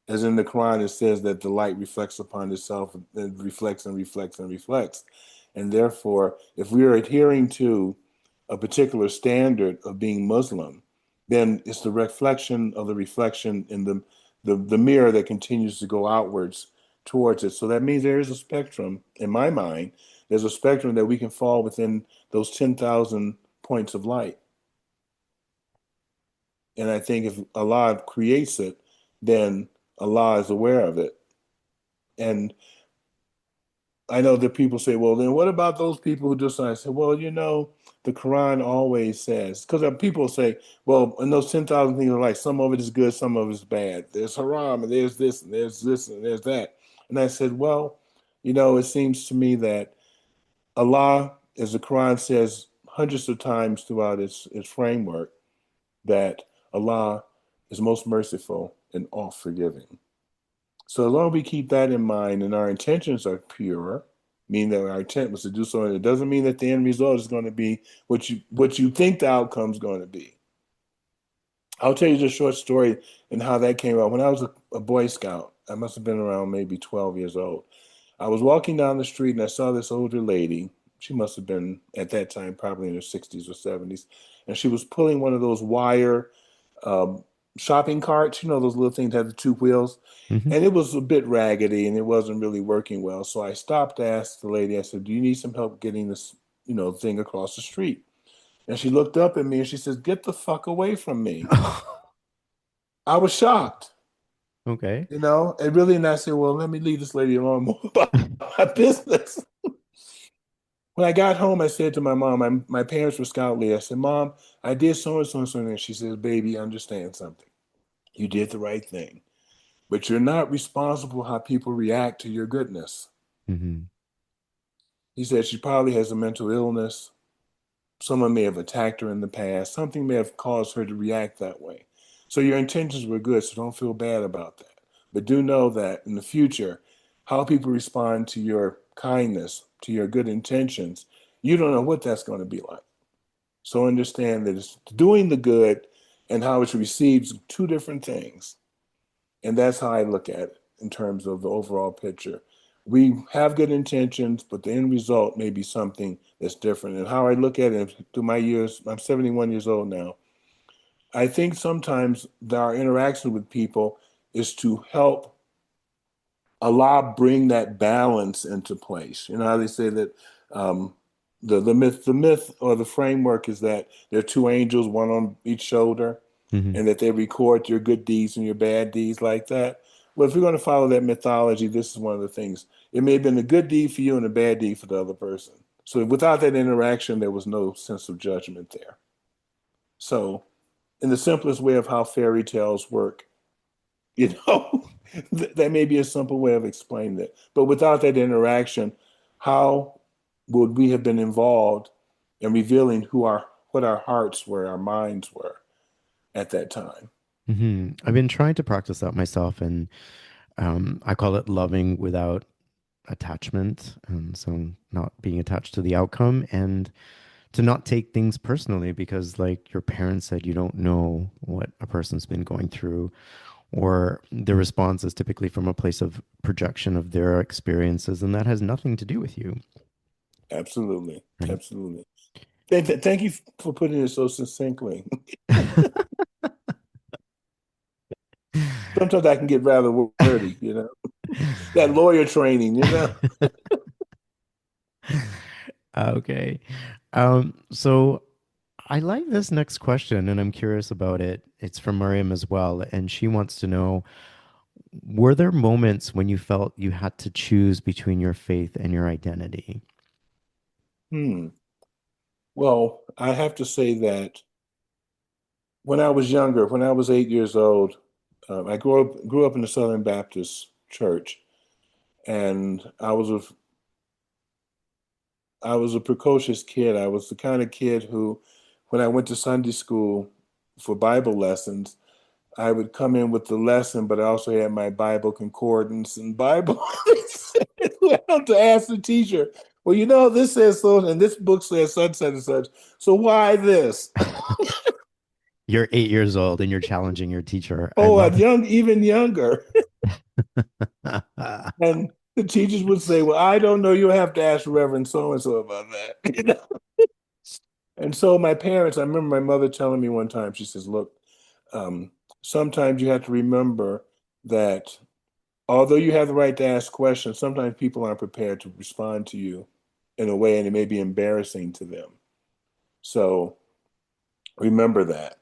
B: As in the Quran, it says that the light reflects upon itself and reflects and reflects and reflects. And therefore, if we are adhering to a particular standard of being Muslim, then it's the reflection of the reflection in the mirror that continues to go outwards towards it. So that means there is a spectrum, in my mind, there's a spectrum that we can fall within those 10,000 points of light. And I think if Allah creates it, then Allah is aware of it. And I know that people say, well, then what about those people who just, I said, well, the Quran always says, because people say, well, in those 10,000 things are like, some of it is good, some of it is bad. There's haram, and there's this, and there's this, and there's that. And I said, well, it seems to me that Allah, as the Quran says hundreds of times throughout its framework, that Allah is most merciful and oft forgiving. So as long as we keep that in mind and our intentions are pure, meaning that our intent was to do something, it doesn't mean that the end result is going to be what you think the outcome is going to be. I'll tell you just a short story and how that came out. When I was a Boy Scout, I must have been around maybe 12 years old. I was walking down the street and I saw this older lady. She must have been at that time probably in her 60s or 70s, and she was pulling one of those wire um, shopping carts. Those little things that have the two wheels.
A: Hmm.
B: And it was a bit raggedy and it wasn't really working well. So I stopped to ask the lady, I said, do you need some help getting this, thing across the street? And she looked up at me and she says, get the fuck away from me. I was shocked,
A: Okay.
B: and really, and I said, well, let me leave this lady alone more about my business. When I got home, I said to my mom, my parents were scout leaders. I said, Mom, I did so and so and so. And she says, baby, understand something. You did the right thing, but you're not responsible how people react to your goodness.
A: Hmm.
B: He said she probably has a mental illness. Someone may have attacked her in the past. Something may have caused her to react that way. So your intentions were good, so don't feel bad about that. But do know that in the future, how people respond to your kindness, to your good intentions, you don't know what that's going to be like. So understand that it's doing the good and how it's received two different things. And that's how I look at it in terms of the overall picture. We have good intentions, but the end result may be something that's different. And how I look at it through my years, I'm 71 years old now. I think sometimes our interaction with people is to help bring that balance into place. You know how they say that um, the myth or the framework is that there are two angels, one on each shoulder,
A: Hmm.
B: and that they record your good deeds and your bad deeds like that. Well, if we're going to follow that mythology, this is one of the things. It may have been a good deed for you and a bad deed for the other person. So without that interaction, there was no sense of judgment there. So, in the simplest way of how fairy tales work, you know, that may be a simple way of explaining it. But without that interaction, how would we have been involved in revealing what our hearts were, our minds were at that time?
A: I've been trying to practice that myself, and I call it loving without attachment. And so not being attached to the outcome and to not take things personally because, like your parents said, you don't know what a person's been going through, or the response is typically from a place of projection of their experiences, and that has nothing to do with you,
B: Absolutely.
A: right?
B: Absolutely. Thank you for putting it so succinctly. Sometimes I can get rather wordy, that lawyer training.
A: Okay. So I like this next question and I'm curious about it. It's from Mariam as well. And she wants to know, were there moments when you felt you had to choose between your faith and your identity?
B: Hmm. Well, I have to say that when I was younger, when I was 8 years old, I grew up in the Southern Baptist Church, and I was a precocious kid. I was the kind of kid who, when I went to Sunday school for Bible lessons, I would come in with the lesson, but I also had my Bible concordance and Bible. Well, to ask the teacher, well, this says so, and this book says such and such. So why this?
A: You're 8 years old and you're challenging your teacher. I
B: Oh,
A: love
B: even younger.
A: it.
B: And the teachers would say, well, I don't know. You'll have to ask Reverend so and so about that. And so my parents, I remember my mother telling me one time, she says, look, um, sometimes you have to remember that although you have the right to ask questions, sometimes people aren't prepared to respond to you in a way, and it may be embarrassing to them. So remember that.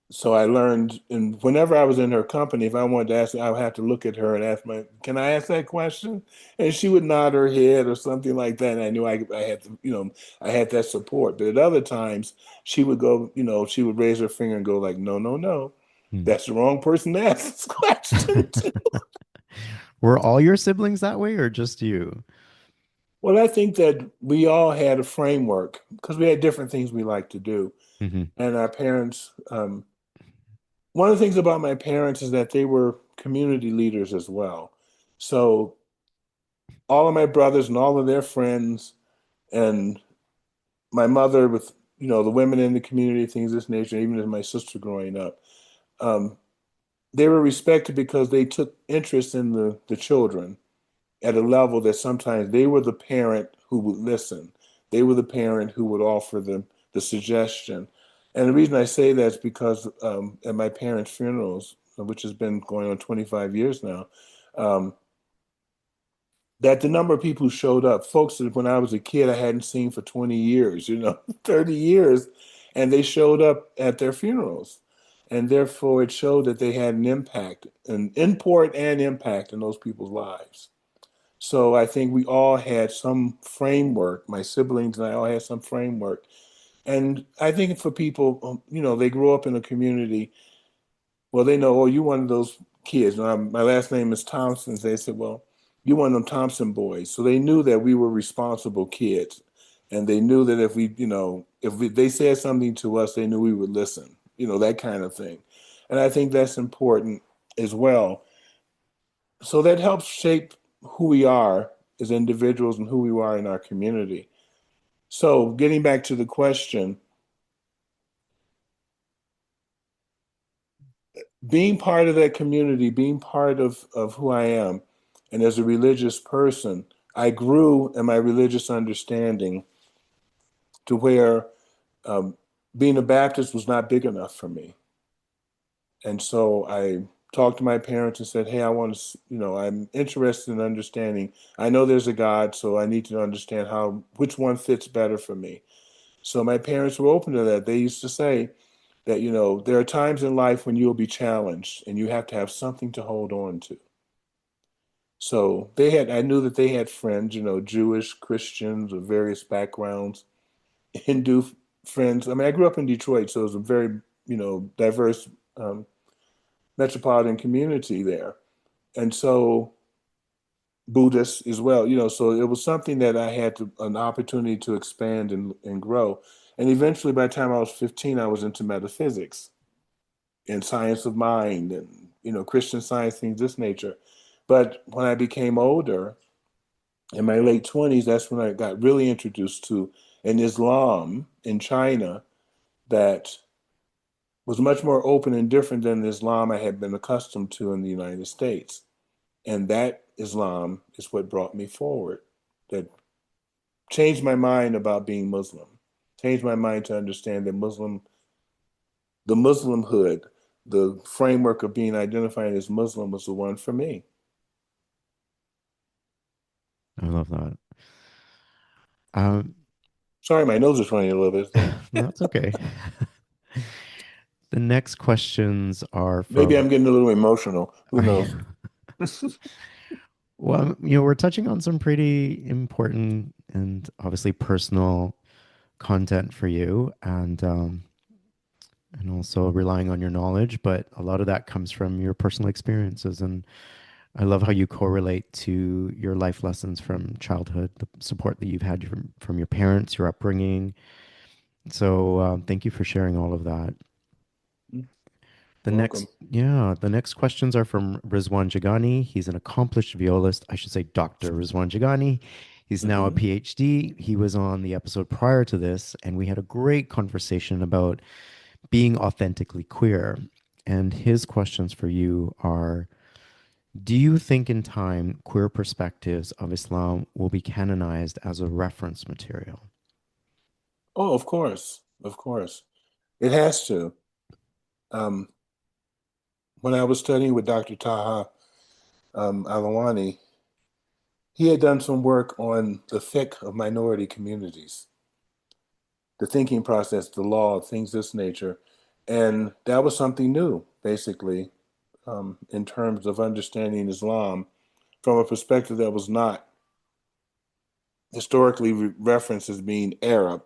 B: So I learned, and whenever I was in her company, if I wanted to ask, I would have to look at her and can I ask that question? And she would nod her head or something like that. And I knew I had to, I had that support. But at other times, she would go, she would raise her finger and go like, no, no, no,
A: Hmm.
B: that's the wrong person to ask this question to.
A: Were all your siblings that way or just you?
B: Well, I think that we all had a framework because we had different things we like to do.
A: Hmm.
B: And our parents, one of the things about my parents is that they were community leaders as well. So all of my brothers and all of their friends and my mother with, the women in the community, things of this nature, even as my sister growing up, um, they were respected because they took interest in the children at a level that sometimes they were the parent who would listen. They were the parent who would offer them the suggestion. And the reason I say that is because at my parents' funerals, which has been going on 25 years now, um, that the number of people who showed up, folks that when I was a kid I hadn't seen for 20 years, 30 years, and they showed up at their funerals. And therefore it showed that they had an impact, an import and impact in those people's lives. So I think we all had some framework. My siblings and I all had some framework. And I think for people, they grow up in a community, well, they know, oh, you one of those kids. My last name is Thompson. They said, well, you one of them Thompson boys. So they knew that we were responsible kids. And they knew that they said something to us, they knew we would listen, that kind of thing. And I think that's important as well. So that helps shape who we are as individuals and who we are in our community. So getting back to the question, being part of that community, being part of who I am, and as a religious person, I grew in my religious understanding to where being a Baptist was not big enough for me. And so I talked to my parents and said, hey, I want to, I'm interested in understanding. I know there's a God, so I need to understand which one fits better for me. So my parents were open to that. They used to say that, there are times in life when you'll be challenged and you have to have something to hold on to. So I knew that they had friends, Jewish, Christians of various backgrounds, Hindu friends. I mean, I grew up in Detroit, so it was a very, diverse metropolitan community there. And so Buddhists as well, so it was something that I had an opportunity to expand and grow. And eventually, by the time I was 15, I was into metaphysics and science of mind and, Christian Science, things of this nature. But when I became older, in my late 20s, that's when I got really introduced to an Islam in China that was much more open and different than the Islam I had been accustomed to in the United States. And that Islam is what brought me forward, that changed my mind about being Muslim, changed my mind to understand that the Muslimhood, the framework of being identified as Muslim was the one for me.
A: I love that. Um,
B: Sorry, my nose is running a little bit.
A: no, it's okay. The next questions are
B: Maybe
A: from,
B: I'm getting a little emotional. Who knows?
A: well, we're touching on some pretty important and obviously personal content for you, and also relying on your knowledge, but a lot of that comes from your personal experiences. And I love how you correlate to your life lessons from childhood, the support that you've had from your parents, your upbringing. So thank you for sharing all of that.
B: Welcome.
A: The next questions are from Rizwan Jagani. He's an accomplished violist. I should say Dr. Rizwan Jagani. He's now a
B: Hmm.
A: PhD. He was on the episode prior to this, and we had a great conversation about being authentically queer. And his questions for you are: do you think in time queer perspectives of Islam will be canonized as a reference material?
B: Oh, of course. Of course. It has to. Um, when I was studying with Dr. Taha Alawani, he had done some work on the fiqh of minority communities, the thinking process, the law, things of this nature. And that was something new, basically, in terms of understanding Islam from a perspective that was not historically referenced as being Arab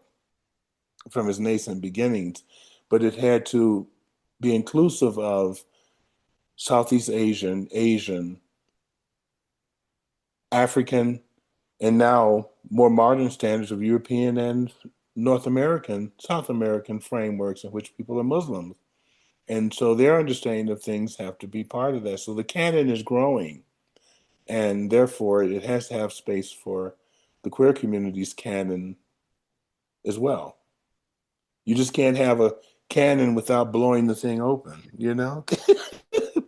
B: from its nascent beginnings, but it had to be inclusive of Southeast Asian, Asian, African, and now more modern standards of European and North American, South American frameworks in which people are Muslims. And so their understanding of things have to be part of that. So the canon is growing, and therefore it has to have space for the queer community's canon as well. You just can't have a canon without blowing the thing open, you know?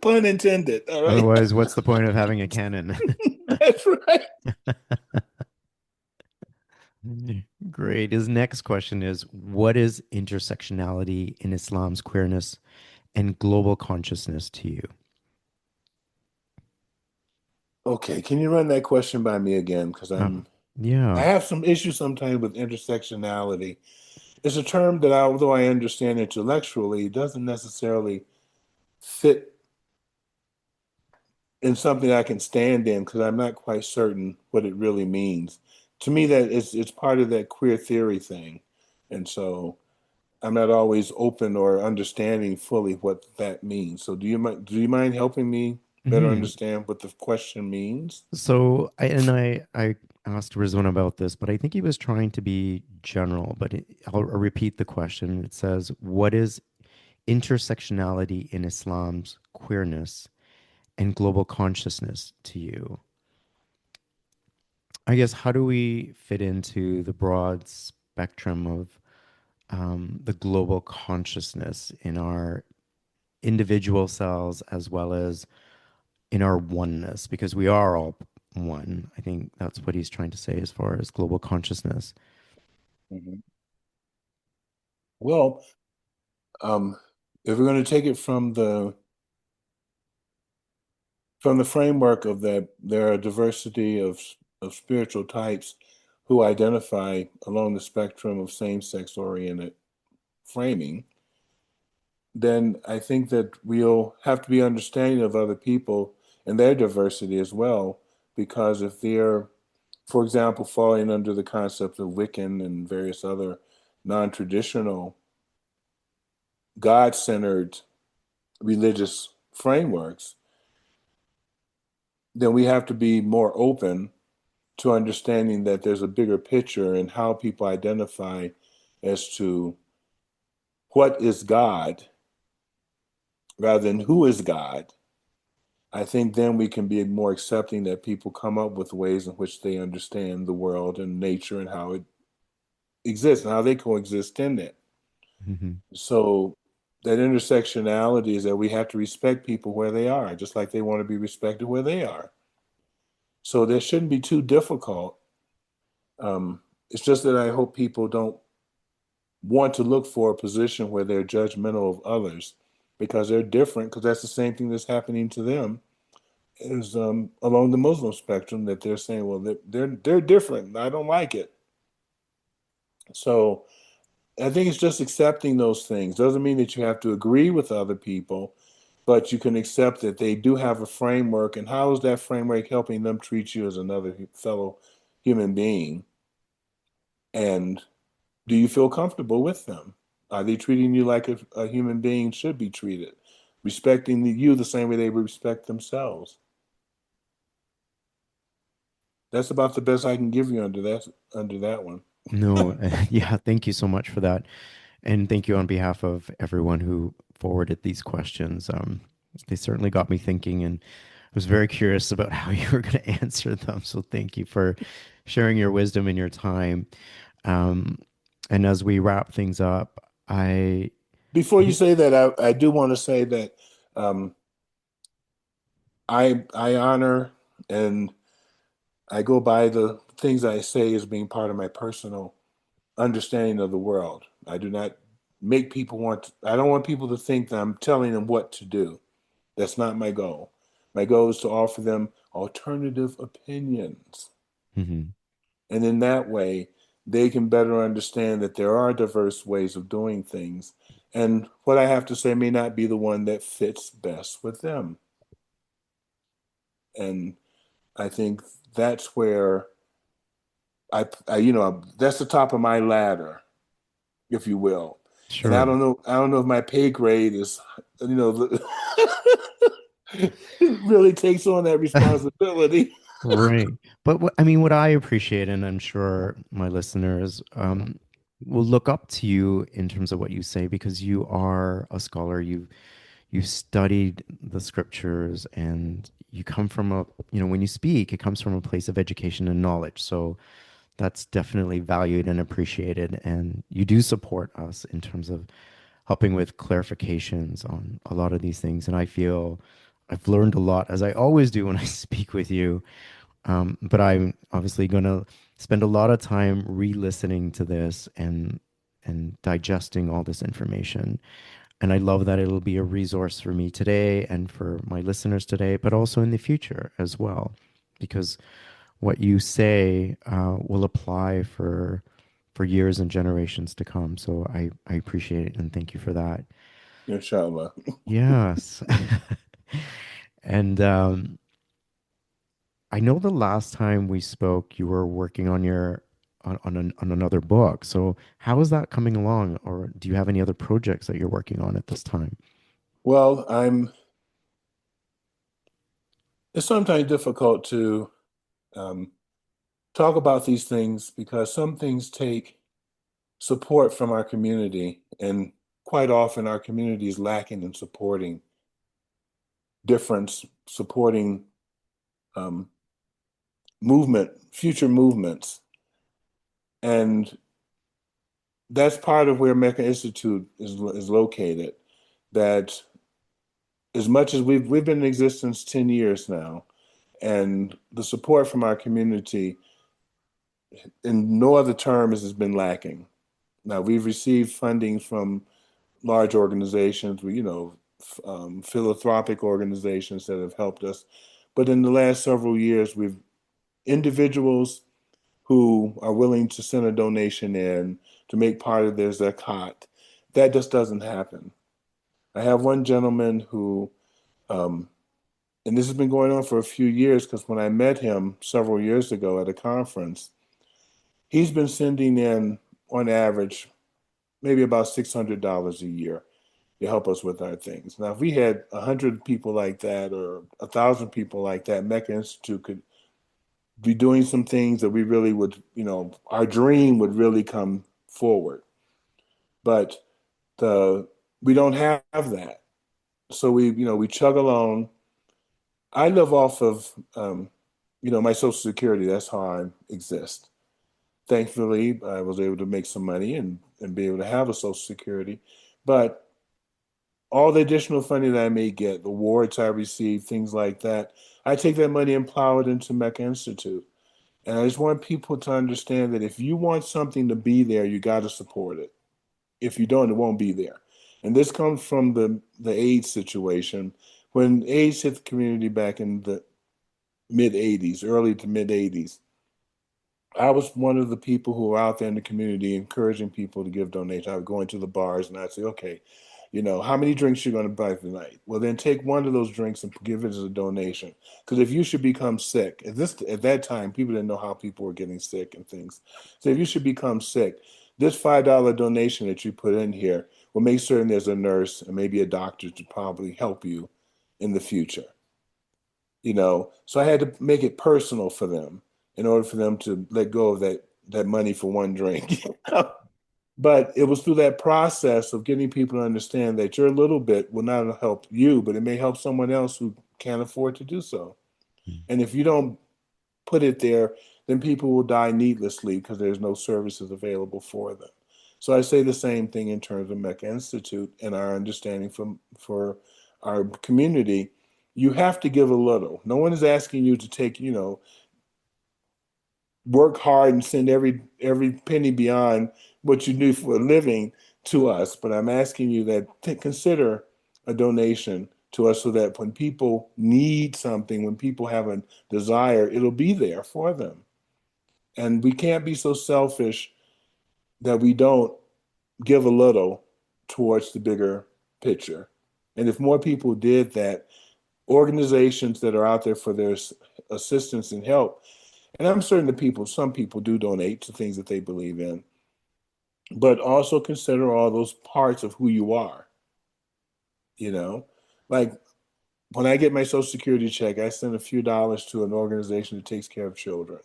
B: Pun intended. All right.
A: Otherwise, what's the point of having a canon?
B: That's right.
A: Great. His next question is: what is intersectionality in Islam's queerness and global consciousness to you?
B: Okay, can you run that question by me again? Because
A: Oh,
B: I
A: yeah.
B: have some issues sometimes with intersectionality. It's a term that, although I understand intellectually, doesn't necessarily fit in something I can stand in because I'm not quite certain what it really means. To me, that it's part of that queer theory thing, and so I'm not always open or understanding fully what that means. So do you mind helping me better
A: Mhm.
B: understand what the question means?
A: So I asked Rizwan about this, but I think he was trying to be general. But I'll repeat the question. It says, "What is intersectionality in Islam's queerness and global consciousness to you?" I guess how do we fit into the broad spectrum of the global consciousness in our individual selves as well as in our oneness? Because we are all one. I think that's what he's trying to say as far as global consciousness.
B: Mhm. Well, um, if we're going to take it from the framework of that, there are a diversity of spiritual types who identify along the spectrum of same-sex oriented framing, then I think that we'll have to be understanding of other people and their diversity as well, because if they're, for example, falling under the concept of Wiccan and various other non-traditional, God-centered religious frameworks, then we have to be more open to understanding that there's a bigger picture in how people identify as to what is God rather than who is God. I think then we can be more accepting that people come up with ways in which they understand the world and nature and how it exists and how they coexist in it.
A: Hmm.
B: So that intersectionality is that we have to respect people where they are, just like they want to be respected where they are. So that shouldn't be too difficult. It's just that I hope people don't want to look for a position where they're judgmental of others because they're different, because that's the same thing that's happening to them is along the Muslim spectrum, that they're saying, well, they're different. I don't like it. So I think it's just accepting those things. Doesn't mean that you have to agree with other people, but you can accept that they do have a framework. And how is that framework helping them treat you as another fellow human being? And do you feel comfortable with them? Are they treating you like a human being should be treated, respecting you the same way they would respect themselves? That's about the best I can give you under that one.
A: No, yeah, thank you so much for that. And thank you on behalf of everyone who forwarded these questions. They certainly got me thinking, and I was very curious about how you were going to answer them. So thank you for sharing your wisdom and your time. Um, and as we wrap things up,
B: Before you say that, I do want to say that um, I honor and I go by the things I say as being part of my personal understanding of the world. I do not make people I don't want people to think that I'm telling them what to do. That's not my goal. My goal is to offer them alternative opinions.
A: Mhm.
B: And in that way, they can better understand that there are diverse ways of doing things. And what I have to say may not be the one that fits best with them. And I think that's where that's the top of my ladder, if you will. And I
A: Sure.
B: don't know, I don't know if my pay grade is, really takes on that responsibility.
A: Right. But I mean, what I appreciate, and I'm sure my listeners will look up to you in terms of what you say, because you are a scholar. You've studied the scriptures, and you come from when you speak, it comes from a place of education and knowledge. So that's definitely valued and appreciated. And you do support us in terms of helping with clarifications on a lot of these things. And I feel I've learned a lot, as I always do when I speak with you. But I'm obviously going to spend a lot of time re-listening to this and digesting all this information. And I love that it'll be a resource for me today and for my listeners today, but also in the future as well, because what you say will apply for years and generations to come. So I appreciate it and thank you for that.
B: Inshallah.
A: Yes. And I know the last time we spoke, you were working on your on another book. So how is that coming along, or do you have any other projects that you're working on at this time?
B: Well, it's sometimes difficult to um, talk about these things because some things take support from our community, and quite often our community is lacking in supporting difference, supporting um, future movements. And that's part of where Mecca Institute is located. That as much as we've been in existence 10 years now, and the support from our community in no other terms has been lacking. Now we've received funding from large organizations, philanthropic organizations that have helped us. But in the last several years, we've individuals who are willing to send a donation in to make part of their zakat. That just doesn't happen. I have one gentleman who, um, and this has been going on for a few years because when I met him several years ago at a conference, he's been sending in, on average, maybe about $600 a year to help us with our things. Now, if we had 100 people like that or 1,000 people like that, Mecca Institute could be doing some things that we really would, our dream would really come forward. But the we don't have that. So we chug along. I live off of, my Social Security. That's how I exist. Thankfully, I was able to make some money and be able to have a Social Security. But all the additional funding that I may get, the awards I receive, things like that, I take that money and plow it into Mecca Institute. And I just want people to understand that if you want something to be there, you got to support it. If you don't, it won't be there. And this comes from the AIDS situation. When AIDS hit the community back in the mid 80s, early to mid 80s, I was one of the people who were out there in the community encouraging people to give donations. I would go into the bars and I'd say, okay, how many drinks you're going to buy tonight? Well, then take one of those drinks and give it as a donation. Because if you should become sick, at that time, people didn't know how people were getting sick and things. So if you should become sick, this $5 donation that you put in here will make certain there's a nurse and maybe a doctor to probably help you in the future. So I had to make it personal for them in order for them to let go of that money for one drink. But it was through that process of getting people to understand that your little bit will not help you, but it may help someone else who can't afford to do so. And if you don't put it there, then people will die needlessly because there's no services available for them. So I say the same thing in terms of Mecca Institute and our understanding for our community. You have to give a little. No one is asking you to take, work hard and send every penny beyond what you do for a living to us. But I'm asking you that to consider a donation to us so that when people need something, when people have a desire, it'll be there for them. And we can't be so selfish that we don't give a little towards the bigger picture. And if more people did that, organizations that are out there for their assistance and help, and I'm certain that some people do donate to things that they believe in, but also consider all those parts of who you are. You know, like when I get my Social Security check, I send a few dollars to an organization that takes care of children.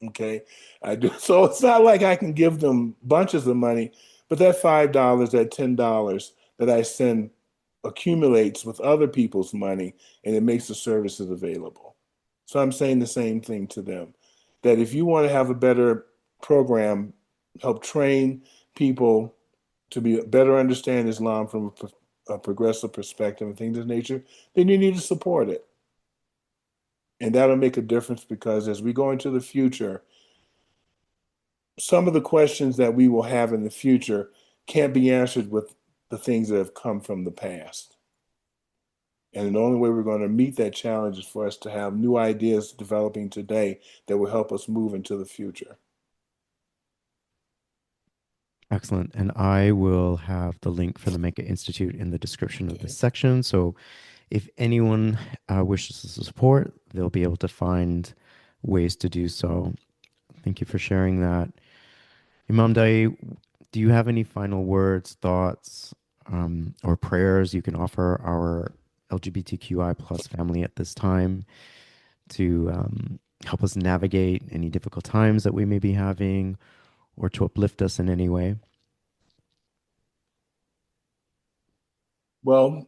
B: Okay, I do. So it's not like I can give them bunches of money, but that $5, that $10 that I send accumulates with other people's money, and it makes the services available. So I'm saying the same thing to them, that if you want to have a better program, help train people to be better understand Islam from a progressive perspective and things of nature, then you need to support it. And that'll make a difference because as we go into the future, some of the questions that we will have in the future can't be answered with the things that have come from the past. And the only way we're going to meet that challenge is for us to have new ideas developing today that will help us move into the future.
A: Excellent. And I will have the link for the Mecca Institute in the description of this section. So if anyone wishes to support, they'll be able to find ways to do so. Thank you for sharing that. Imam Daayiee, do you have any final words, thoughts, or prayers you can offer our LGBTQI plus family at this time to help us navigate any difficult times that we may be having, or to uplift us in any way?
B: Well,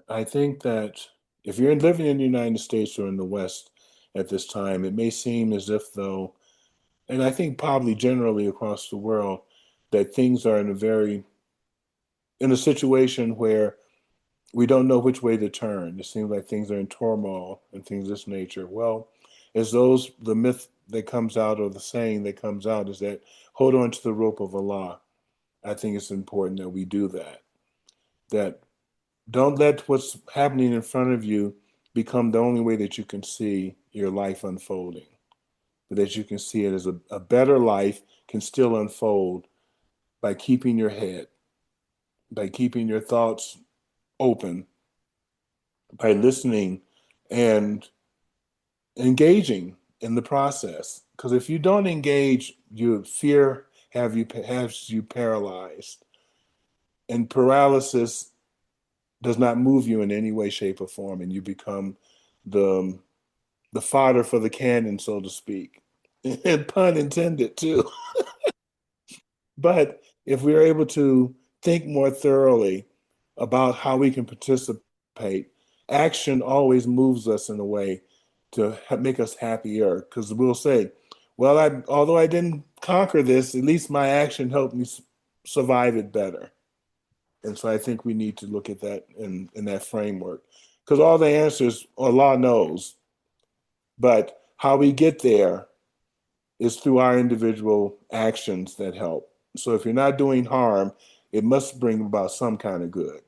B: I think that if you're living in the United States or in the West at this time, it may seem as if though, and I think probably generally across the world, that things are in a situation where we don't know which way to turn. It seems like things are in turmoil and things of this nature. Well, the myth that comes out, or the saying that comes out, is that hold on to the rope of Allah. I think it's important that we do that. That don't let what's happening in front of you become the only way that you can see your life unfolding, but that you can see it as a better life can still unfold by keeping your head, by keeping your thoughts open, by listening and engaging in the process. Because if you don't engage, your fear has you paralyzed, and paralysis does not move you in any way, shape, or form, and you become the fodder for the cannon, so to speak, and pun intended too. But if we're able to think more thoroughly about how we can participate, action always moves us in a way to make us happier. Because we'll say, well, although I didn't conquer this, at least my action helped me survive it better. And so I think we need to look at that in that framework. Because all the answers Allah knows, but how we get there is through our individual actions that help. So if you're not doing harm, it must bring about some kind of good.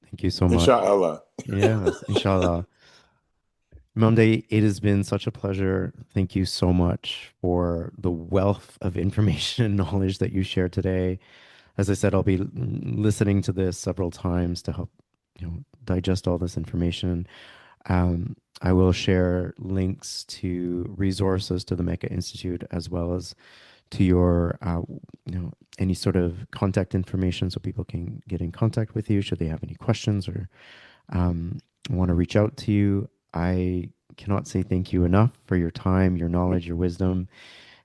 A: Thank you so much.
B: Inshallah.
A: Yes, inshallah. Imam Daayiee, it has been such a pleasure. Thank you so much for the wealth of information and knowledge that you shared today. As I said, I'll be listening to this several times to help, digest all this information. I will share links to resources to the Mecca Institute, as well as to your, any sort of contact information, so people can get in contact with you should they have any questions or want to reach out to you. I cannot say thank you enough for your time, your knowledge, your wisdom.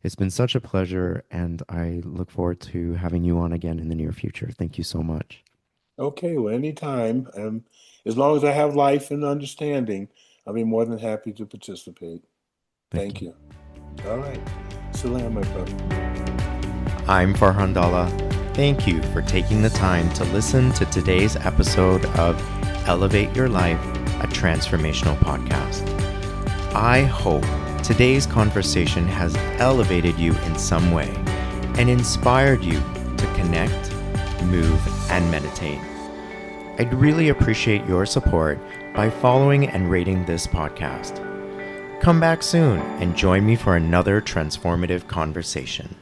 A: It's been such a pleasure, and I look forward to having you on again in the near future. Thank you so much.
B: Okay, well, anytime. As long as I have life and understanding, I'll be more than happy to participate. Thank you. All right. Salam, my brother.
A: I'm Farhan Dalla. Thank you for taking the time to listen to today's episode of Elevate Your Life, a transformational podcast. I hope today's conversation has elevated you in some way and inspired you to connect, move, and meditate. I'd really appreciate your support by following and rating this podcast. Come back soon and join me for another transformative conversation.